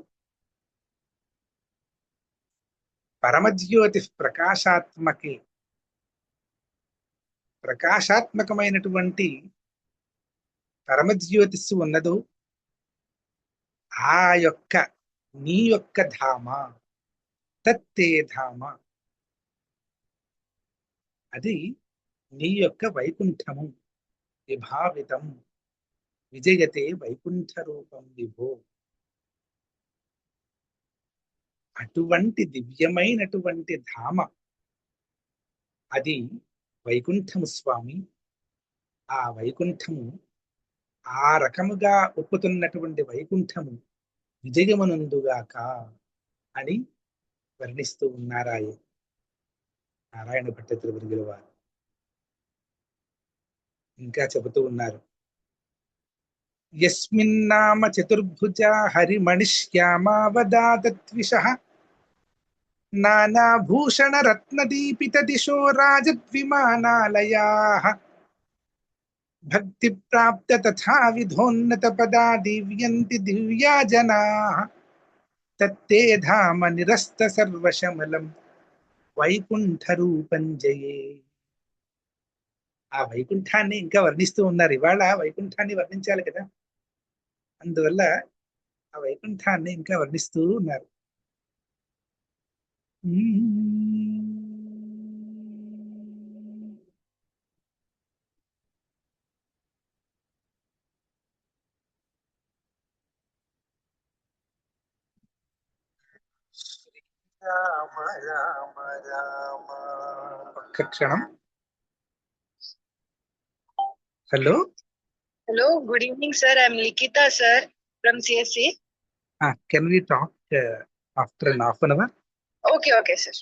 పరమజ్యోతి ప్రకాశాత్మకి, ప్రకాశాత్మకమైనటువంటి పరమజ్యోతిస్సు ఉన్నదో, ఆ యొక్క నీ యొక్క ధామ, తత్తే ధామ, అది నీ యొక్క వైకుంఠము. విభావితం విజయతే వైకుంఠ రూపం విభో. అటువంటి దివ్యమైనటువంటి ధామ అది వైకుంఠము స్వామి. ఆ వైకుంఠము, ఆ రకముగా ఒప్పుతున్నటువంటి వైకుంఠము విజయమునందుగాక అని వర్ణిస్తూ ఉన్నారాయ నారాయణ భట్టతిరుమల వారు. ఇంకా చెబుతూ ఉన్నారు, యస్మిన్నామ చతుర్భుజా హరిమణిశ్యామావదాతద్విషః నానాభూషణ రత్నదీపిత దిశో రాజద్విమానాలయాః భక్తి ప్రాప్త తథా విధోన్నత పదా దీవ్యంతి దివ్యా జనాః తత్తే ధామ నిరస్త సర్వశమలం వైకుంఠ రూపం జయే. ఆ వైకుంఠాన్ని ఇంకా వర్ణిస్తూ ఉన్నారు. ఇవాళ వైకుంఠాన్ని వర్ణించాలి కదా, అందువల్ల ఆ వైకుంఠాన్ని ఇంకా వర్ణిస్తూ ఉన్నారు. రామ రామ రామ. ఒక్క క్షణం. Hello Hello, good evening, sir. I'm Likita, sir, from CSC. Can we talk after an half an hour? Okay, okay, sir.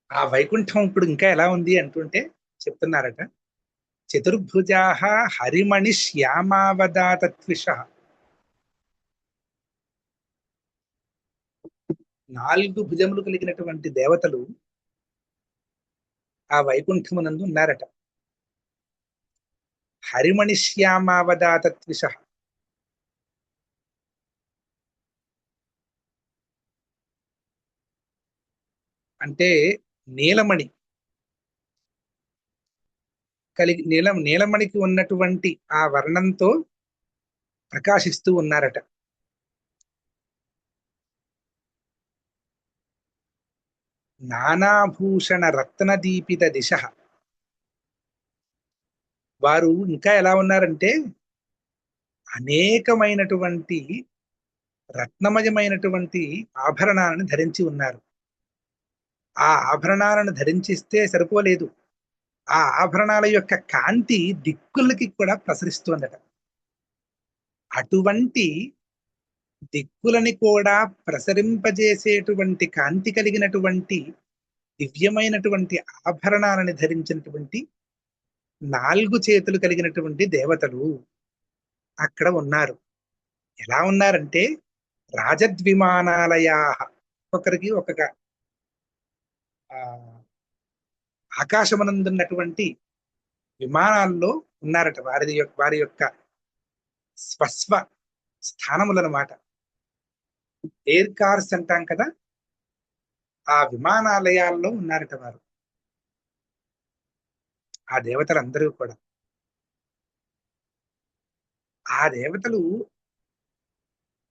ఆ వైకుంఠం ఇప్పుడు ఇంకా ఎలా ఉంది అంటుంటే చెప్తున్నారట, చతుర్భుజాః హరిమణి శ్యామావదాతద్విషః. 4 భుజములు కలిగినటువంటి దేవతలు ఆ వైకుంఠమునందు ఉన్నారట. హరిమణి శ్యామావదాతద్విషః అంటే నీలమణి కలిగి, నీలమణికి ఉన్నటువంటి ఆ వర్ణంతో ప్రకాశిస్తూ ఉన్నారట. నానాభూషణ రత్నదీపిత దిశ. వారు ఇంకా ఎలా ఉన్నారంటే అనేకమైనటువంటి రత్నమయమైనటువంటి ఆభరణాలను ధరించి ఉన్నారు. ఆ ఆభరణాలను ధరించిస్తే సరిపోలేదు, ఆ ఆభరణాల యొక్క కాంతి దిక్కులకి కూడా ప్రసరిస్తుందట. అటువంటి దిక్కులని కూడా ప్రసరింపజేసేటువంటి కాంతి కలిగినటువంటి దివ్యమైనటువంటి ఆభరణాలను ధరించినటువంటి 4 చేతులు కలిగినటువంటి దేవతలు అక్కడ ఉన్నారు. ఎలా ఉన్నారంటే రాజద్విమానాలయా, ఒకరికి ఒక్కొక్క ఆకాశమనందున్నటువంటి విమానాల్లో ఉన్నారట. వారి యొక్క స్వస్వ స్థానములన్నమాట. ఎయిర్ కార్స్ అంటాం కదా, ఆ విమానాలయాల్లో ఉన్నారట వారు, ఆ దేవతలందరూ కూడా. ఆ దేవతలు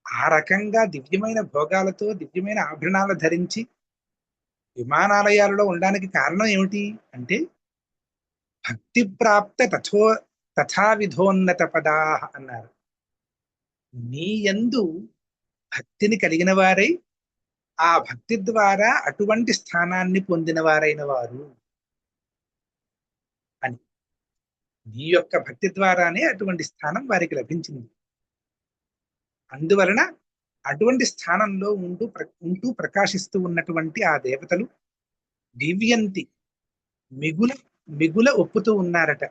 ఆ రకంగా దివ్యమైన భోగాలతో దివ్యమైన ఆభరణాలు ధరించి విమానాలయాలలో ఉండడానికి కారణం ఏమిటి అంటే భక్తి ప్రాప్త తథా విధోన్నత పదా అన్నారు. నీ యందు భక్తిని కలిగిన వారై ఆ భక్తి ద్వారా అటువంటి స్థానాన్ని పొందిన వారైన వారు అని. నీ యొక్క భక్తి ద్వారానే అటువంటి స్థానం వారికి లభించింది. అందువలన అటువంటి స్థానంలో ఉంటూ ప్రకాశిస్తూ ఉన్నటువంటి ఆ దేవతలు దివ్యంతి మిగుల మిగుల ఒప్పుతూ ఉన్నారట.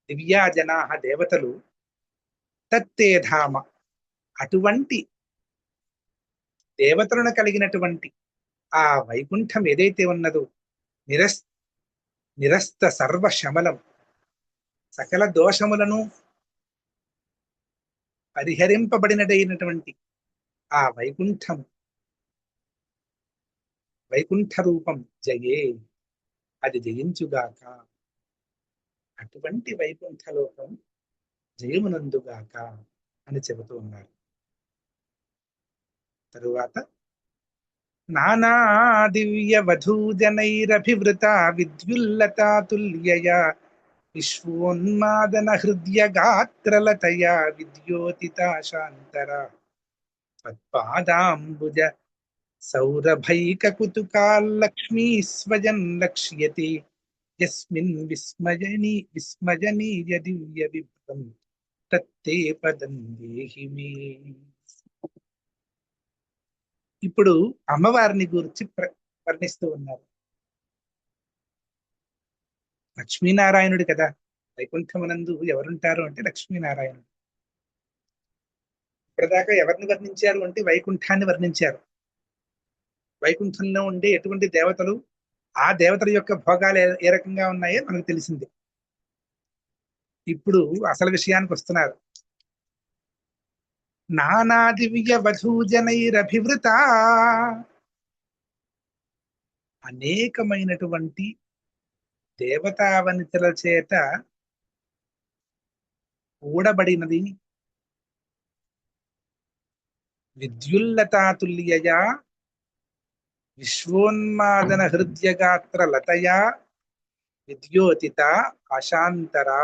దివ్యా జనాహ దేవతలు తత్తే ధామ అటువంటి దేవతలను కలిగినటువంటి ఆ వైకుంఠం ఏదైతే ఉన్నదో నిరస్త సర్వ శమలం, సకల దోషములను పరిహరింపబడినదైనటువంటి ఆ వైకుంఠ రూపం జయే, అది జయించుగాక. అటువంటి వైకుంఠలోకం జయమునందుగాక అని చెబుతూ ఉన్నారు. తరువాత నానా దివ్య వధూజనైరభివృత విద్యుల్లతాతుల్యయా విశ్వోన్మాదన హృదయ గాత్రలతయా విద్యోతితా శాంతరా తత్పాదాంబుజ సౌరభైక కుతుకాల్లక్ష్మీ స్వజన్ లక్ష్యతే యస్మిన్ విస్మజనీయ దివ్య విభ్రం తత్తే పదం దేహి మే. ఇప్పుడు అమ్మవారిని గురించి వర్ణిస్తూ ఉన్నారు. లక్ష్మీనారాయణుడు కదా. వైకుంఠమునందు ఎవరుంటారు అంటే లక్ష్మీనారాయణుడు. ఇప్పటిదాకా ఎవరిని వర్ణించారు అంటే వైకుంఠాన్ని వర్ణించారు. వైకుంఠంలో ఉండే ఎటువంటి దేవతలు, ఆ దేవతల యొక్క భోగాలు ఏ రకంగా ఉన్నాయో మనకు తెలిసింది. ఇప్పుడు అసలు విషయానికి వస్తున్నారు. నానా దివ్య వధూజనైరభివృత, అనేకమైనటువంటి దేవతావనితల చేత కూడబడినది. విద్యుల్లతాతుల్యయా విశ్వోన్మాదన హృదయగాత్ర లతయా విద్యోతిత అశాంతరా.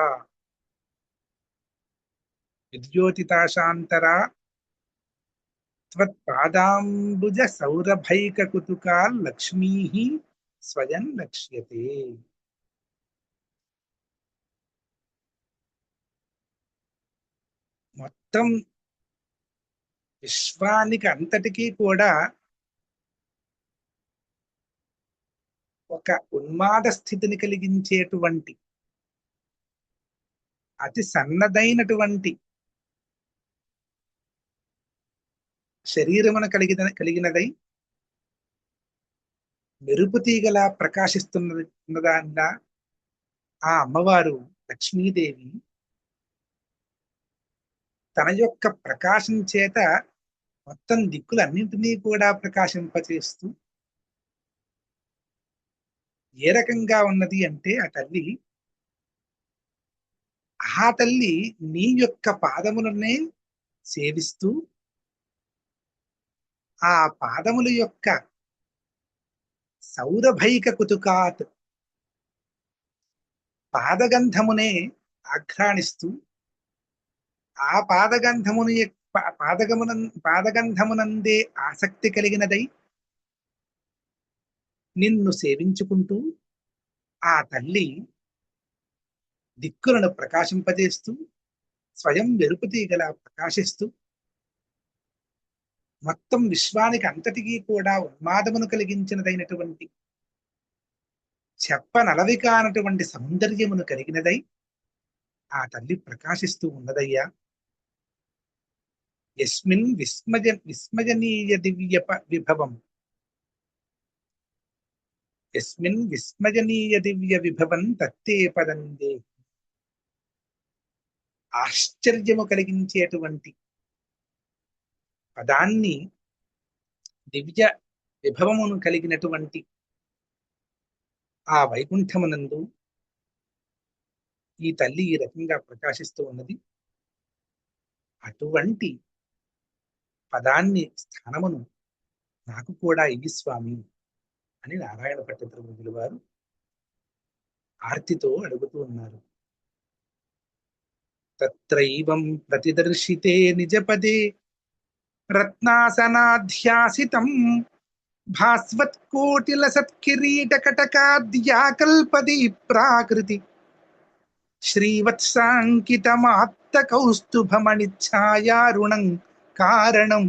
విద్యోతితాశాంతరా త్వత్పాదాంబుజ సౌరభైక కుతుకాల్ లక్ష్మీ స్వయం లక్ష్యతే. మొత్తం విశ్వానికి అంతటికీ కూడా ఒక ఉన్మాద స్థితిని కలిగించేటువంటి అతి సన్నదైనటువంటి శరీరమును కలిగినదై మెరుపు తీగలా ప్రకాశిస్తున్నదానిలా ఆ అమ్మవారు లక్ష్మీదేవి తన యొక్క ప్రకాశం చేత మొత్తం దిక్కులన్నింటినీ కూడా ప్రకాశింపచేస్తూ ఏ రకంగా ఉన్నది అంటే ఆ తల్లి నీ యొక్క పాదములనే సేవిస్తూ ఆ పాదముల యొక్క సౌరభైక కుతుకాత్ పాదగంధమునే ఆఘ్రాణిస్తూ ఆ పాదగంధమునందే ఆసక్తి కలిగినదై నిన్ను సేవించుకుంటూ ఆ తల్లి దిక్కులను ప్రకాశింపజేస్తూ స్వయం వెరుపు తీగలా ప్రకాశిస్తూ మొత్తం విశ్వానికి అంతటికీ కూడా ఉన్మాదమును కలిగించినదైనటువంటి చెప్పనలవి కానటువంటి సౌందర్యమును కలిగినదై ఆ తల్లి ప్రకాశిస్తూ ఉన్నదయ్యా. యస్మిన్ విస్మజనీయ దివ్య విభవం, యస్మిన్ విస్మజనీయ దివ్య విభవం తత్తే పదందే. ఆశ్చర్యము కలిగించేటువంటి పదాన్ని, దివ్య విభవమును కలిగినటువంటి ఆ వైకుంఠమునందు ఈ తల్లి ఈ రకంగా ప్రకాశిస్తూ ఉన్నది. అటువంటి పదాన్ని, స్థానమును నాకు కూడా ఇవి స్వామి అని నారాయణ భట్టిప్రభువుల వారు ఆర్తితో అడుగుతూ ఉన్నారు. తత్రైవం ప్రతిదర్శితే నిజపదే రత్నాసనాధ్యాసితం భాస్వత్కోటిలసత్కిరీటకటకాద్యాకల్పది ప్రాకృతి శ్రీవత్సాంకితమాత్తకౌస్తుభమణిఛాయారుణం కారణం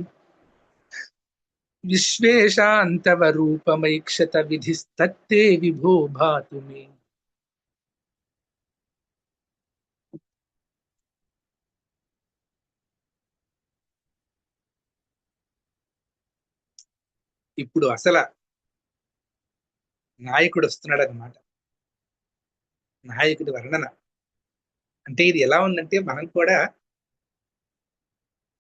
విశ్వేశాంతవరూపమైక్షత విధిస్తత్తే విభో భాతు మే. ఇప్పుడు అసలు నాయకుడు వస్తున్నాడు అనమాట. నాయకుడి వర్ణన అంటే ఇది ఎలా ఉందంటే, మనం కూడా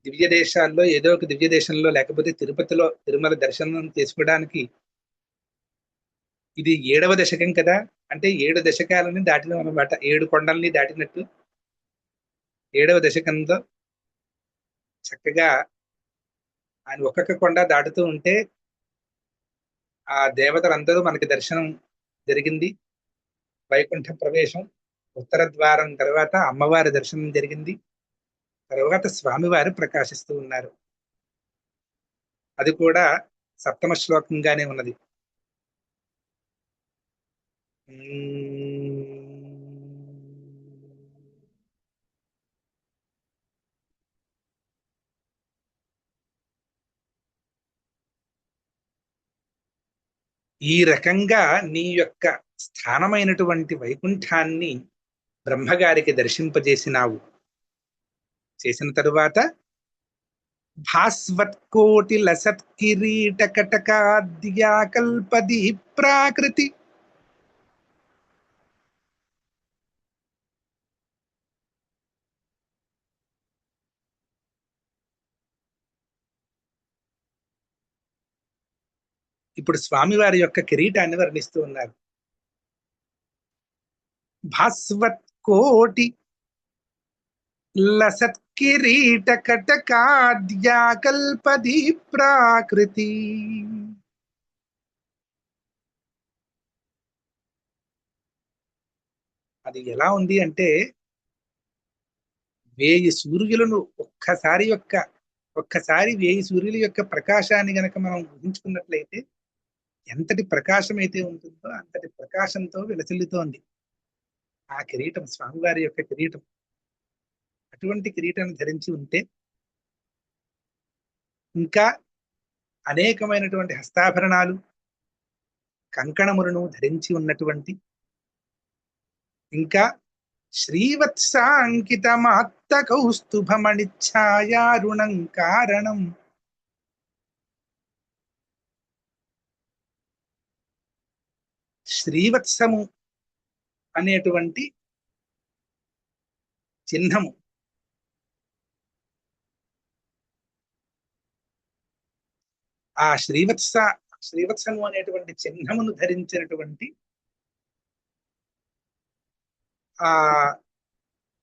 దివ్య దేశాల్లో ఏదో ఒక దివ్య దేశంలో లేకపోతే తిరుపతిలో తిరుమల దర్శనం చేసుకోవడానికి ఇది 7వ దశకం కదా, అంటే 7 దశకాలని దాటినాం అనమాట. 7 కొండల్ని దాటినట్టు 7వ దశకంలో చక్కగా ఆయన ఒక్కొక్క కొండ దాటుతూ ఉంటే ఆ దేవతలందరూ మనకి దర్శనం జరిగింది. వైకుంఠ ప్రవేశం, ఉత్తర ద్వారం తర్వాత అమ్మవారి దర్శనం జరిగింది. తర్వాత స్వామివారు ప్రకాశిస్తూ ఉన్నారు. అది కూడా 7వ శ్లోకంగానే ఉన్నది. ఈ రకంగా నీ యొక్క స్థానమైనటువంటి వైకుంఠాన్ని బ్రహ్మగారికి దర్శింపజేసినావు. చేసిన తరువాత భాస్వత్కోటి లసత్కిరీట కటకాద్యాకల్పది ప్రాకృతి, ఇప్పుడు స్వామివారి యొక్క కిరీటాన్ని వర్ణిస్తూ ఉన్నారు. భాస్వత్కోటి లసత్కిరీట కటకాద్యాకల్పది ప్రాకృతి. అది ఎలా ఉంది అంటే, 1000 సూర్యులను ఒక్కసారి 1000 సూర్యుల యొక్క ప్రకాశాన్ని గనక మనం ఊహించుకున్నట్లయితే ఎంతటి ప్రకాశం అయితే ఉంటుందో అంతటి ప్రకాశంతో విలసిల్లుతోంది ఆ కిరీటం, స్వామివారి యొక్క కిరీటం. అటువంటి కిరీటం ధరించి ఉంటే ఇంకా అనేకమైనటువంటి హస్తాభరణాలు, కంకణములను ధరించి ఉన్నటువంటి, ఇంకా శ్రీవత్సాంకితమాత్తకౌస్తుభమణిఛాయారుణం కారణం, శ్రీవత్సము అనేటువంటి చిహ్నము, ఆ శ్రీవత్సము అనేటువంటి చిహ్నమును ధరించినటువంటి ఆ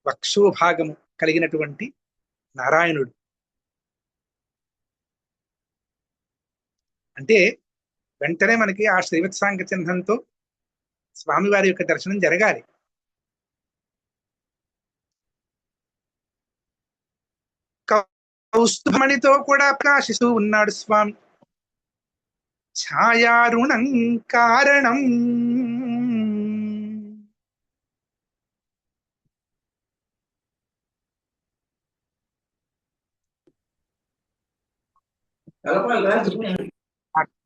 వక్షోభాగము కలిగినటువంటి నారాయణుడు. అంటే వెంటనే మనకి ఆ శ్రీవత్సాంగ చిహ్నంతో స్వామివారి యొక్క దర్శనం జరగాలి. కౌస్తుభమణితో కూడా ప్రకాశిస్తూ ఉన్నాడు స్వామి. ఛాయారుణం కారణం,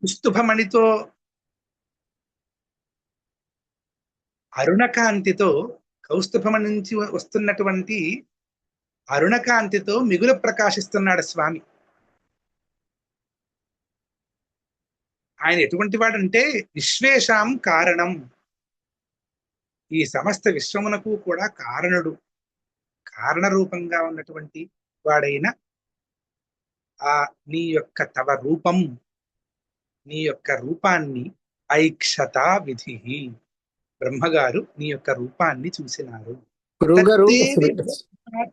కౌస్తుభమణితో అరుణకాంతితో, కౌస్తుభమణి నుంచి వస్తున్నటువంటి అరుణకాంతితో మిగులు ప్రకాశిస్తున్నాడు స్వామి. ఆయన ఎటువంటి వాడంటే విశ్వేషాం కారణం, ఈ సమస్త విశ్వమునకు కూడా కారణుడు, కారణ రూపంగా ఉన్నటువంటి వాడైన ఆ నీ యొక్క తవ రూపం, నీ యొక్క రూపాన్ని ఐక్షత విధి, బ్రహ్మగారు నీ యొక్క రూపాన్ని చూసినారు.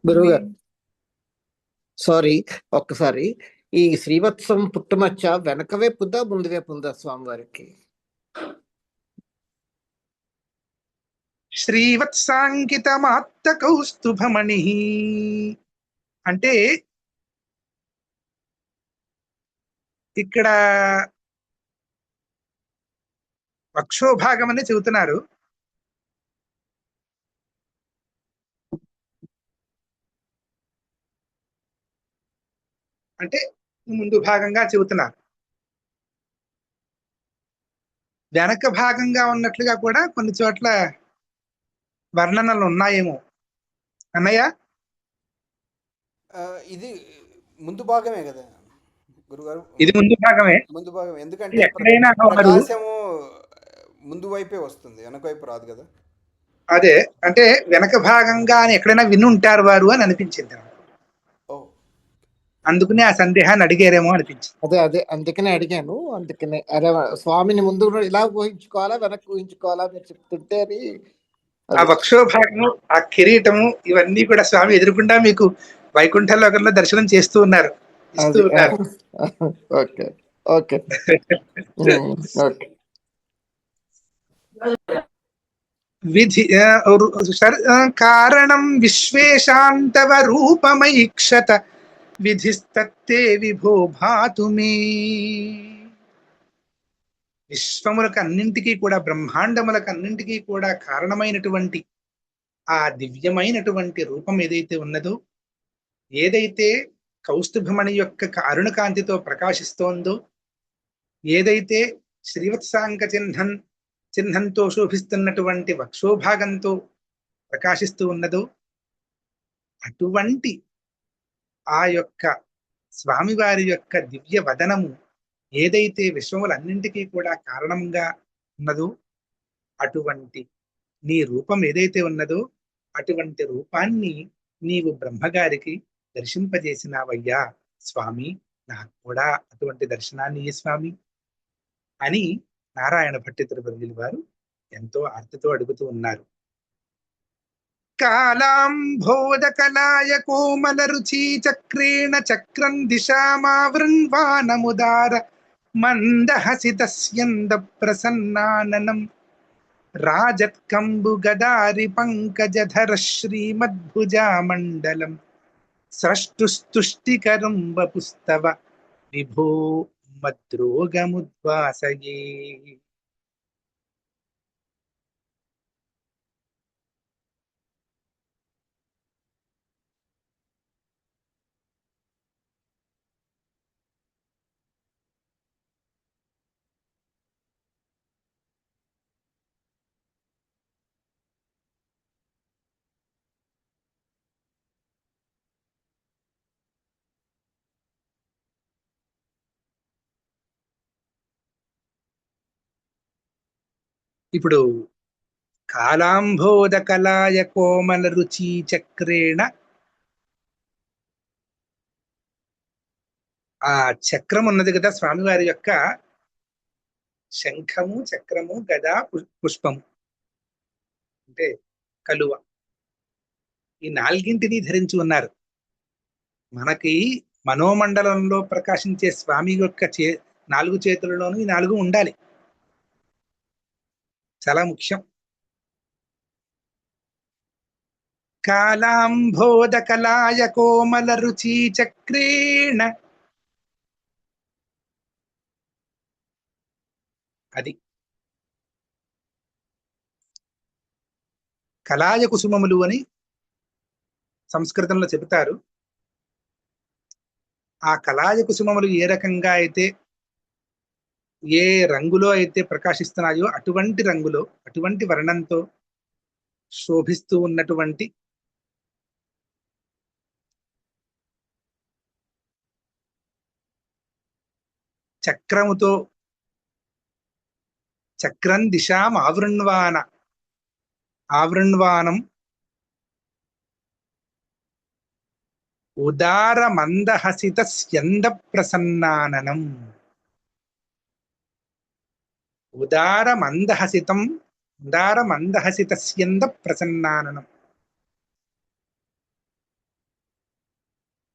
గురువుగారు సారీ, ఒక్కసారి ఈ శ్రీవత్సం పుట్టుమచ్చ వెనక వైపు ఉందా ముందు వైపు ఉందా స్వామివారికి? శ్రీవత్సాంకితమాత్త కౌస్తుభమణి అంటే ఇక్కడ వక్షోభాగం అని చెబుతున్నారు. అంటే ముందు భాగంగా చెబుతున్నారు. వెనక భాగంగా ఉన్నట్లుగా కూడా కొన్ని చోట్ల వర్ణనలు ఉన్నాయేమో అన్నయ్య. ఇది ముందు భాగమే కదా గురుగారు, ఇది ముందు భాగమే. ముందు భాగం. ఎందుకంటే ఎక్కడైనా వారు ప్రకాశము ముందు వైపే వస్తుంది, వెనక వైపు రాదు కదా. అదే అంటే వెనక భాగంగా అని ఎక్కడైనా విని ఉంటారు వారు అని అనిపించింది నాకు. ఓ అందుకనే ఆ సందేహాన్ని అడిగారేమో అనిపించింది. అదే అదే అందుకనే అడిగాను. అందుకనే అదే స్వామిని ముందు ఇలా ఊహించుకోవాలా వెనక్కి ఊహించుకోవాలా మీరు చెప్తుంటే అని ఆ వక్షోభాగము, ఆ కిరీటము ఇవన్నీ కూడా స్వామి ఎదురుకుండా మీకు వైకుంఠ లోకంలో దర్శనం చేస్తూ ఉన్నారు, ఇస్తూ ఉన్నారు. Okay okay okay. విధి కారణం విశ్వేశాంతవ రూపమైక్షత విధిస్తత్తే విభో భాతు మే. విశ్వములకు అన్నింటికీ కూడా, బ్రహ్మాండములకు అన్నింటికీ కూడా కారణమైనటువంటి ఆ దివ్యమైనటువంటి రూపం ఏదైతే ఉన్నదో, ఏదైతే కౌస్తుభమణి యొక్క అరుణకాంతితో ప్రకాశిస్తోందో, ఏదైతే శ్రీవత్సాంక చిహ్నంతో శోభిస్తున్నటువంటి వక్షోభాగంతో ప్రకాశిస్తూ ఉన్నదో, అటువంటి ఆ యొక్క స్వామివారి యొక్క దివ్య వదనము ఏదైతే విశ్వములన్నింటికీ కూడా కారణంగా ఉన్నదో, అటువంటి నీ రూపం ఏదైతే ఉన్నదో అటువంటి రూపాన్ని నీవు బ్రహ్మగారికి దర్శింపజేసినావయ్యా స్వామి, నాకు కూడా అటువంటి దర్శనాన్ని ఈ స్వామి అని నారాయణ భట్టితృవర్యులు వారు ఎంతో ఆర్తితో అడుగుతూ ఉన్నారు. కాలాంబోధకలాయ కోమల రుచి చక్రేణ చక్రం దిశామావృణ్వానముదార మందహసితస్యంద ప్రసన్నాననం రాజత్కంబు గదారి పంకజధర శ్రీమద్భుజామండలం స్రష్టుస్తుష్టికరం వపుస్తవ విభో మద్రోగముద్వాసయే. ఇప్పుడు కాలాంబోధకలాయ కోమల రుచి చక్రేణ, ఆ చక్రం ఉన్నది కదా స్వామివారి యొక్క, శంఖము చక్రము గదా పుష్పము అంటే కలువ, ఈ నాలుగింటిని ధరించి ఉన్నారు. మనకి మనోమండలంలో ప్రకాశించే స్వామి యొక్క నాలుగు చేతులలోనూ ఈ నాలుగు ఉండాలి, చాలా ముఖ్యం. కాలాంబోధకలాయ కోమల రుచి చక్రేణ, అది కలాయ కుసుమములు అని సంస్కృతంలో చెబుతారు. ఆ కలాయ కుసుమములు ఏ రకంగా అయితే, ఏ రంగులో అయితే ప్రకాశిస్తున్నాయో అటువంటి రంగులో, అటువంటి వర్ణంతో శోభిస్తూ ఉన్నటువంటి చక్రముతో, చక్రం దిశాం ఆవృణ్వానం ఉదార మందహసిత స్యంద ప్రసన్నాననం. ఉదార మందహసిత స్యంద ప్రసన్నాననం,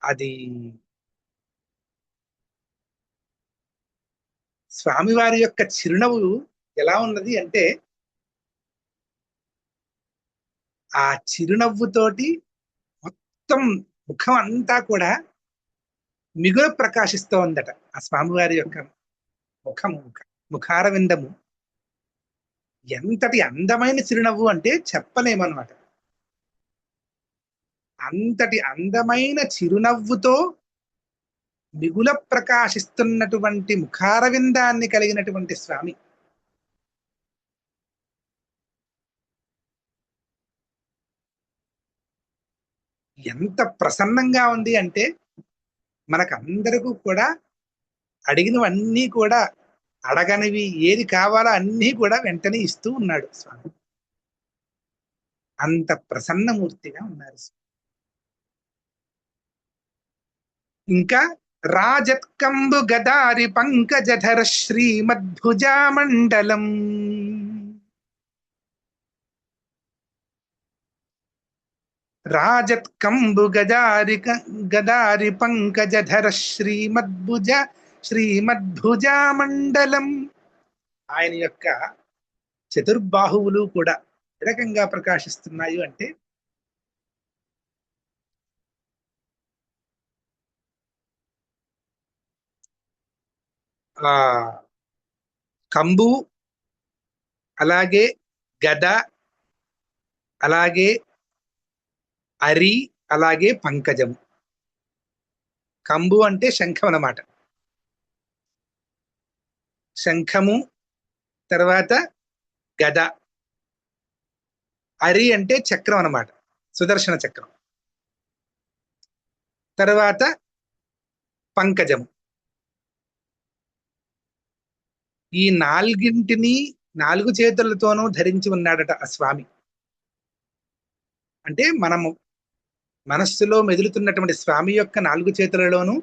అది స్వామివారి యొక్క చిరునవ్వు ఎలా ఉన్నది అంటే, ఆ చిరునవ్వుతోటి మొత్తం ముఖం అంతా కూడా మిగులు ప్రకాశిస్తూ ఉందట. ఆ స్వామివారి యొక్క ముఖము, ముఖారవిందము ఎంతటి అందమైన చిరునవ్వు అంటే చెప్పలేమన్నమాట. అంతటి అందమైన చిరునవ్వుతో మిగుల ప్రకాశిస్తున్నటువంటి ముఖారవిందాన్ని కలిగినటువంటి స్వామి. ఎంత ప్రసన్నంగా ఉంది అంటే మనకందరికీ కూడా అడిగినవన్నీ కూడా, అడగనివి ఏది కావాలో అన్నీ కూడా వెంటనే ఇస్తూ ఉన్నాడు స్వామి. అంత ప్రసన్నమూర్తిగా ఉన్నారు. ఇంకా రాజత్కంబు గదారి పంకజధర శ్రీమద్భుజామండలం. రాజత్కంబు గదారి పంకజధర శ్రీమద్భుజామండలం. ఆయన యొక్క చతుర్బాహువులు కూడా ఏ రకంగా ప్రకాశిస్తున్నాయి అంటే ఆ కంబు, అలాగే గద, అలాగే అరి, అలాగే పంకజము. కంబు అంటే శంఖం అన్నమాట. శంఖము, తర్వాత గద. అరి అంటే చక్రం అన్నమాట, సుదర్శన చక్రం. తర్వాత పంకజము. ఈ నాలుగింటిని 4 చేతులతోనూ ధరించి ఉన్నాడట ఆ స్వామి. అంటే మనము మనస్సులో మెదులుతున్నటువంటి స్వామి యొక్క 4 చేతులలోనూ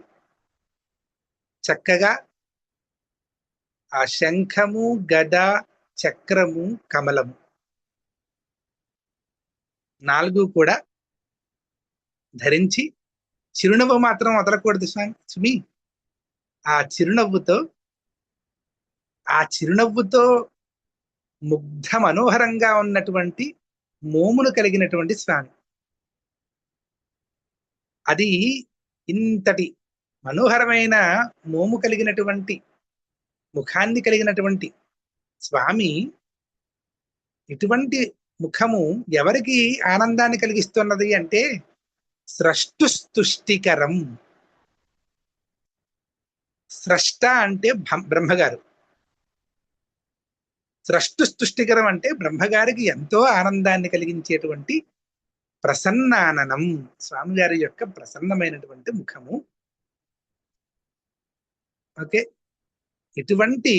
చక్కగా ఆ శంఖము, గద, చక్రము, కమలము 4 కూడా ధరించి చిరునవ్వు మాత్రం వదలకూడదు సుమి. ఆ చిరునవ్వుతో ముగ్ధ మనోహరంగా ఉన్నటువంటి మోమును కలిగినటువంటి స్వామి. అది ఇంతటి మనోహరమైన మోము కలిగినటువంటి ముఖాన్ని కలిగినటువంటి స్వామి, ఇటువంటి ముఖము ఎవరికి ఆనందాన్ని కలిగిస్తున్నది అంటే స్రష్టుస్తుష్టికరం. స్రష్ట అంటే బ్రహ్మగారు, స్రష్టుస్తుష్టికరం అంటే బ్రహ్మగారికి ఎంతో ఆనందాన్ని కలిగించేటువంటి ప్రసన్నాననం స్వామివారి యొక్క ప్రసన్నమైనటువంటి ముఖము. ఓకే, ఇటువంటి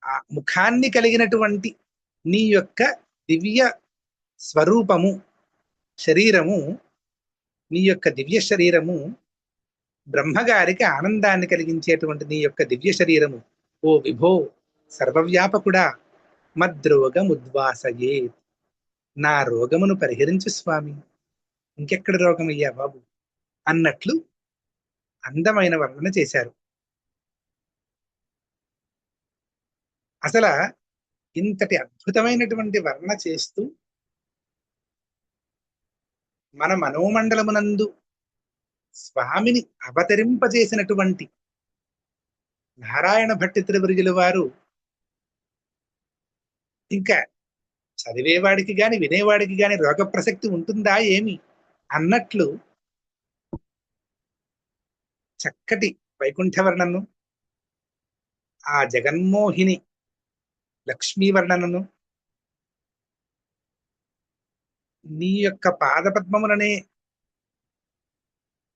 ఆ ముఖాన్ని కలిగినటువంటి నీ యొక్క దివ్య స్వరూపము, శరీరము, నీ యొక్క దివ్య శరీరము, బ్రహ్మగారికి ఆనందాన్ని కలిగించేటువంటి నీ యొక్క దివ్య శరీరము, ఓ విభో సర్వవ్యాపకుడా, మద్రోగముద్వాసయే, నా రోగమును పరిహరించు స్వామి, ఇంకెక్కడ రోగమయ్యా బాబు అన్నట్లు అందమైన వర్ణన చేశారు. అసలు ఇంతటి అద్భుతమైనటువంటి వర్ణన చేస్తూ మన మనోమండలమునందు స్వామిని అవతరింపజేసినటువంటి నారాయణ భట్టి త్రివర్యుల వారు ఇంకా చదివేవాడికి గాని వినేవాడికి గాని రోగ ప్రసక్తి ఉంటుందా ఏమి అన్నట్లు చక్కటి వైకుంఠ వర్ణను, ఆ జగన్మోహిని లక్ష్మీ వర్ణనను, నీ యొక్క పాదపద్మములనే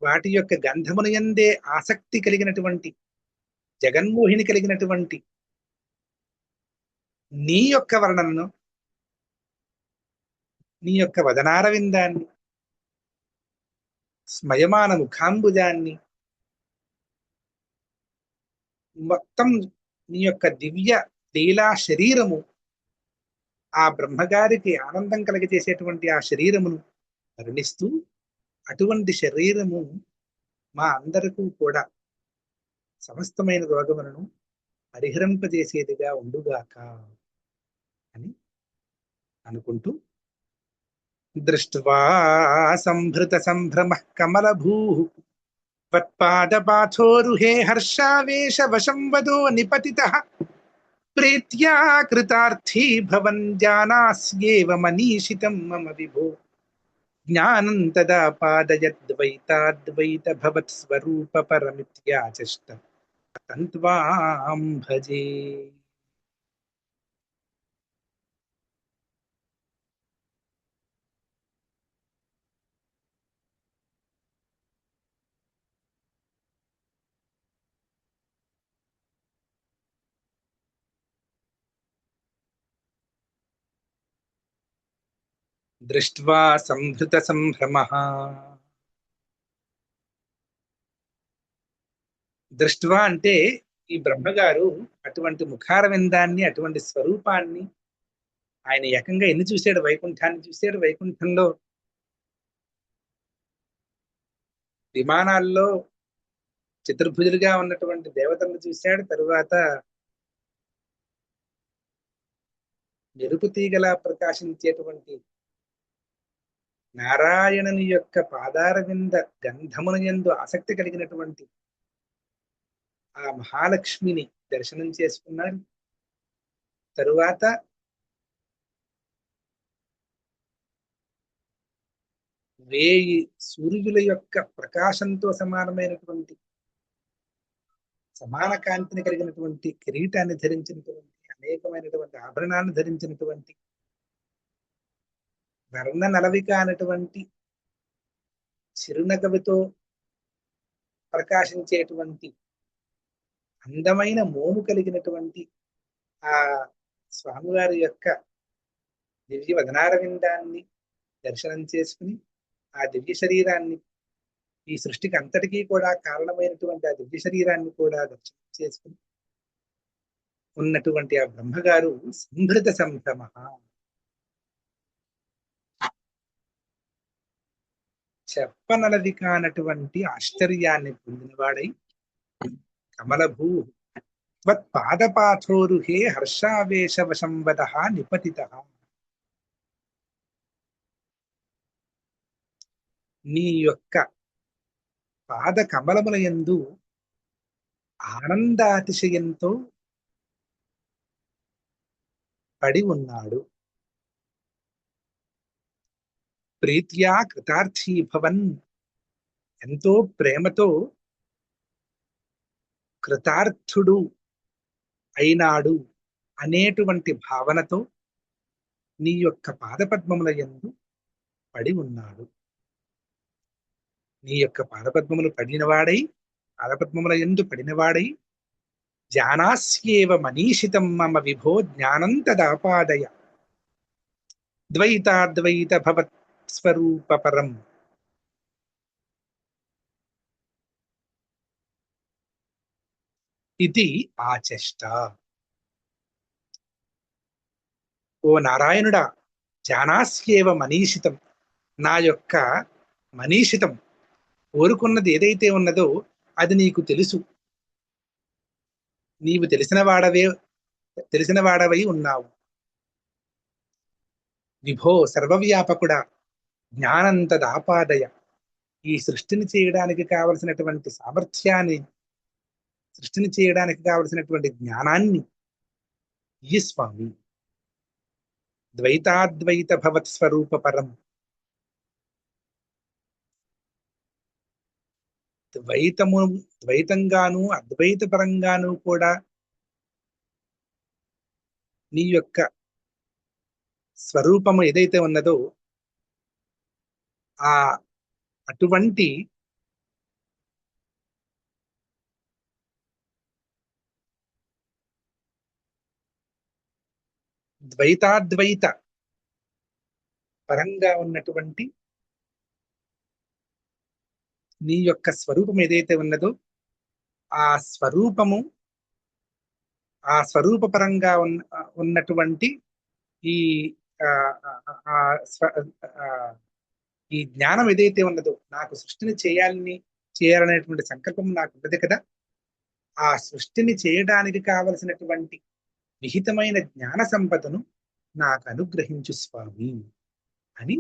వాటి యొక్క గంధమును యందే ఆసక్తి కలిగినటువంటి జగన్మోహిని కలిగినటువంటి నీ యొక్క వర్ణనను, నీ యొక్క వదనారవిందాన్ని, స్మయమాన ముఖాంబుజాన్ని, మొత్తం నీ యొక్క దివ్య లీలా శరీరము, ఆ బ్రహ్మగారికి ఆనందం కలిగజేసేటువంటి ఆ శరీరమును వర్ణిస్తూ, అటువంటి శరీరము మా అందరికీ కూడా సమస్తమైన రోగములను పరిహరింపజేసేదిగా ఉండుగాక అని అనుకుంటూ దృష్ట్వా సంభృత సంభ్రమః కమలభూః త్వత్పాదపాథోరుహే హర్షావేశ వశం వదో నిపతితః ప్రీత్యా కృతార్థీ భవన్ జానాస్యేవ మనీషితం మమ విభో జ్ఞానం తదా పాదయద్వైతాద్వైత భవత్ స్వరూప పరమిత్యాచష్ట తంత్వాం భజే. దృష్ట్వా సంభృత సంభ్రమః. దృష్ట్వా అంటే ఈ బ్రహ్మగారు అటువంటి ముఖారవిందాన్ని, అటువంటి స్వరూపాన్ని ఆయన ఏకంగా ఎన్ని చూశాడు? వైకుంఠాన్ని చూశాడు. వైకుంఠంలో విమానాల్లో చతుర్భుజులుగా ఉన్నటువంటి దేవతలను చూశాడు. తరువాత మెరుపు తీగలా ప్రకాశించేటువంటి నారాయణుని యొక్క పాదారవింద గంధమున యందు ఆసక్తి కలిగినటువంటి ఆ మహాలక్ష్మిని దర్శనం చేసుకున్నాడు. తరువాత వేయి సూర్యుల యొక్క ప్రకాశంతో సమానమైనటువంటి సమాన కాంతిని కలిగినటువంటి కిరీటాన్ని ధరించినటువంటి, అనేకమైనటువంటి ఆభరణాలను ధరించినటువంటి, వర్ణ నలవిక అనేటువంటి చిరునగవితో ప్రకాశించేటువంటి అందమైన మోము కలిగినటువంటి ఆ స్వామివారి యొక్క దివ్య వదనారవిందాన్ని దర్శనం చేసుకుని, ఆ దివ్య శరీరాన్ని, ఈ సృష్టికి అంతటికీ కూడా కారణమైనటువంటి ఆ దివ్య శరీరాన్ని కూడా దర్శనం చేసుకుని ఉన్నటువంటి ఆ బ్రహ్మగారు సంభృత సంభ్రమ, చెప్పనలది కానటువంటి ఆశ్చర్యాన్ని పొందినవాడై కమలభూ త్వత్పాదపాథోరుహే హర్షావేశ వశంవదః నిపతితః. నీ యొక్క పాద కమలముల యందు ఆనందాతిశయంతో పడి ఉన్నాడు. ప్రీత్యా కృతార్థీ భవన్, ఎంతో ప్రేమతో కృతార్థుడు అయినాడు అనేటువంటి భావనతో నీ యొక్క పాదపద్మముల యందు పడి ఉన్నాడు. నీ యొక్క పాదపద్మములు పడినవాడై, పాదపద్మముల యందు పడినవాడై, జానాస్యేవ మనీషితం మమ విభో జ్ఞానం తదాపాదయ ద్వైతాద్వైత భవత్ స్వరూప పరం. ఇది ఆచష్ట. ఓ నారాయణుడా, జానాస్యేవ మనీషితం, నా యొక్క మనీషితం, కోరుకున్నది ఏదైతే ఉన్నదో అది నీకు తెలుసు. నీవు తెలిసిన వాడవై ఉన్నావు. విభో సర్వవ్యాపకుడా, జ్ఞానంతదాపాదయ, ఈ సృష్టిని చేయడానికి కావలసినటువంటి సామర్థ్యాన్ని, సృష్టిని చేయడానికి కావలసినటువంటి జ్ఞానాన్ని ఈ స్వామి. ద్వైతాద్వైత భవత్ స్వరూప పరం, ద్వైతంగాను అద్వైత పరంగాను కూడా నీ యొక్క స్వరూపము ఏదైతే ఉన్నదో ఆ అటువంటి ద్వైతాద్వైత పరంగా ఉన్నటువంటి నీ యొక్క స్వరూపం ఏదైతే ఉన్నదో ఆ స్వరూపము, ఆ స్వరూప పరంగా ఉన్నటువంటి ఈ ఈ జ్ఞానం ఏదైతే ఉన్నదో, నాకు సృష్టిని చేయాలనేటువంటి సంకల్పం నాకు ఉన్నది కదా, ఆ సృష్టిని చేయడానికి కావలసినటువంటి విహితమైన జ్ఞాన సంపదను నాకు అనుగ్రహించు స్వామి అని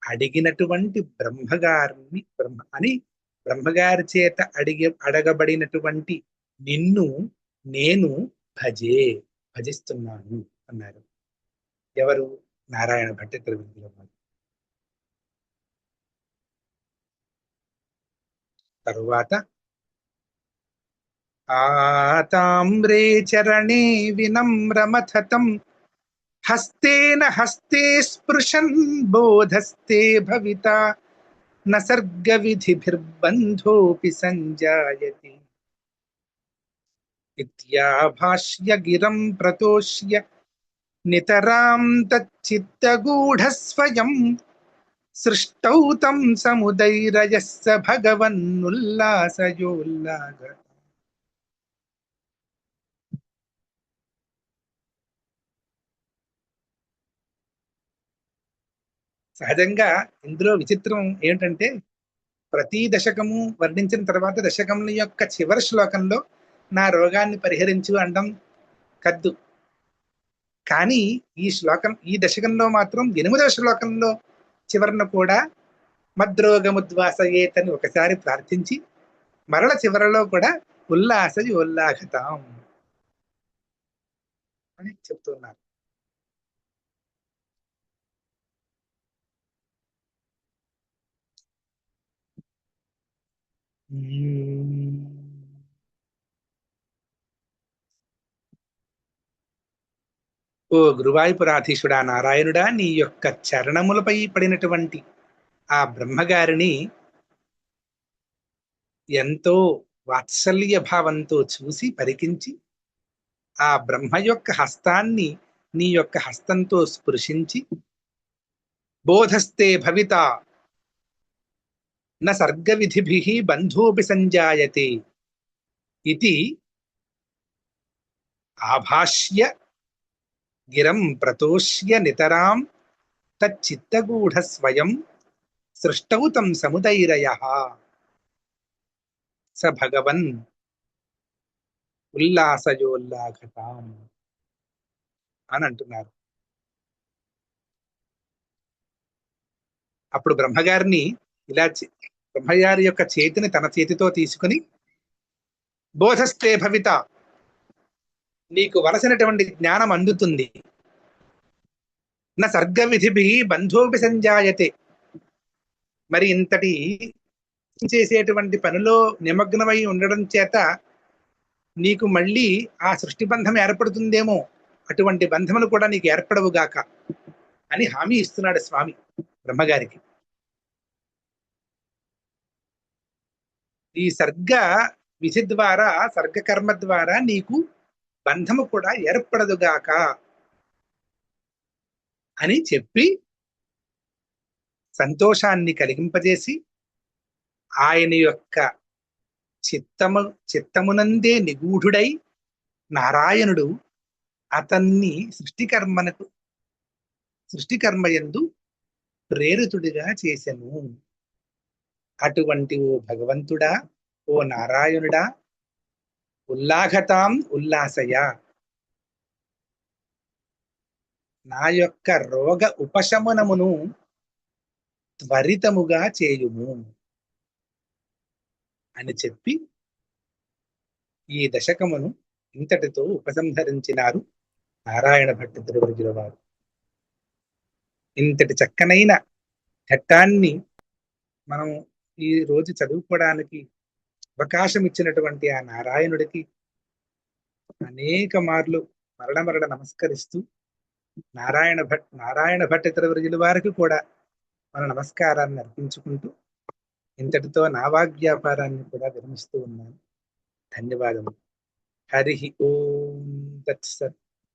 అడిగినటువంటి బ్రహ్మగారిని బ్రహ్మగారి చేత అడగబడినటువంటి నిన్ను నేను భజిస్తున్నాను అన్నారు. ఎవరు? నారాయణ భట్ట త్రివిక్రమ. తరువాత ఆతామ్రే చరణే వినమ్రమథతం హస్తేన హస్తే స్పృశన్ బోధస్తే భవితా న సర్గ విధిభిర్బంధోపి సంజాయతి ఇత్యాభాష్య గిరం ప్రతోష్య నితరాం తచ్చిత్తగూఢస్వయం సృష్టౌ తం సముదైరయస్స భగవన్నుల్లాసయోల్లాగ. సహజంగా ఇందులో విచిత్రం ఏమిటంటే ప్రతి దశకము వర్ణించిన తర్వాత దశకం యొక్క చివరి శ్లోకంలో నా రోగాన్ని పరిహరించు అనడం కద్దు. కానీ ఈ దశకంలో మాత్రం 8వ శ్లోకంలో చివరన కూడా మద్రోగముద్వాసయేతని ఒకసారి ప్రార్థించి మరల చివరలో కూడా ఉల్లాసయోల్లాఘతాం అని చెప్తున్నారు. ఓ గురువాయుపురాధీశుడా నారాయణుడా, నీ యొక్క చరణములపై పడినటువంటి ఆ బ్రహ్మగారిని ఎంతో వాత్సల్య భావంతో చూసి పరికించి ఆ బ్రహ్మ యొక్క హస్తాన్ని నీ యొక్క హస్తంతో స్పృశించి బోధస్తే భవిత న సర్గ విధిభిః బంధోపి సంజాయతే ఇతి ఆభాష్య గిరం ప్రతోష్య నితరాం తచ్చిత్తగూఢ స్వయం సృష్టౌ తం సముదైరయః స భగవన్ ఉల్లాసయోల్లాఘతాం అని అంటున్నారు. అప్పుడు బ్రహ్మగారిని బ్రహ్మగారి యొక్క చేతిని తన చేతితో తీసుకుని బోధస్తే భవిత, నీకు వలసినటువంటి జ్ఞానం అందుతుంది. నా సర్గ విధిభిః బంధోపి సంజాయతే, మరి ఇంతటి చేసేటువంటి పనిలో నిమగ్నమై ఉండడం చేత నీకు మళ్ళీ ఆ సృష్టి బంధం ఏర్పడుతుందేమో, అటువంటి బంధములు కూడా నీకు ఏర్పడవుగాక అని హామీ ఇస్తున్నాడు స్వామి బ్రహ్మగారికి. ఈ సర్గ విధి ద్వారా, సర్గకర్మ ద్వారా నీకు బంధము కూడా ఏర్పడదుగాక అని చెప్పి సంతోషాన్ని కలిగింపజేసి ఆయన యొక్క చిత్తమునందే నిగూఢుడై నారాయణుడు అతన్ని సృష్టికర్మయందు ప్రేరితుడిగా చేసెను. అటువంటి ఓ భగవంతుడా, ఓ నారాయణుడా, ఉల్లాఘతాం ఉల్లాసయ, నా యొక్క రోగ ఉపశమనమును త్వరితముగా చేయుము అని చెప్పి ఈ దశకమును ఇంతటితో ఉపసంహరించినారు నారాయణ భట్ట తిరువరుజుల వారు. ఇంతటి చక్కనైన ఘట్టాన్ని మనం ఈ రోజు చదువుకోవడానికి అవకాశం ఇచ్చినటువంటి ఆ నారాయణుడికి అనేక మార్లు మరణ నమస్కరిస్తూ నారాయణ భట్ట తిరువరుజుల వారికి కూడా మన నమస్కారాన్ని అర్పించుకుంటూ ఇంతటితో నా వాగ్వ్యాపారాన్ని కూడా విరమిస్తూ ఉన్నాను. ధన్యవాదములు. హరి ఓం తత్సత్.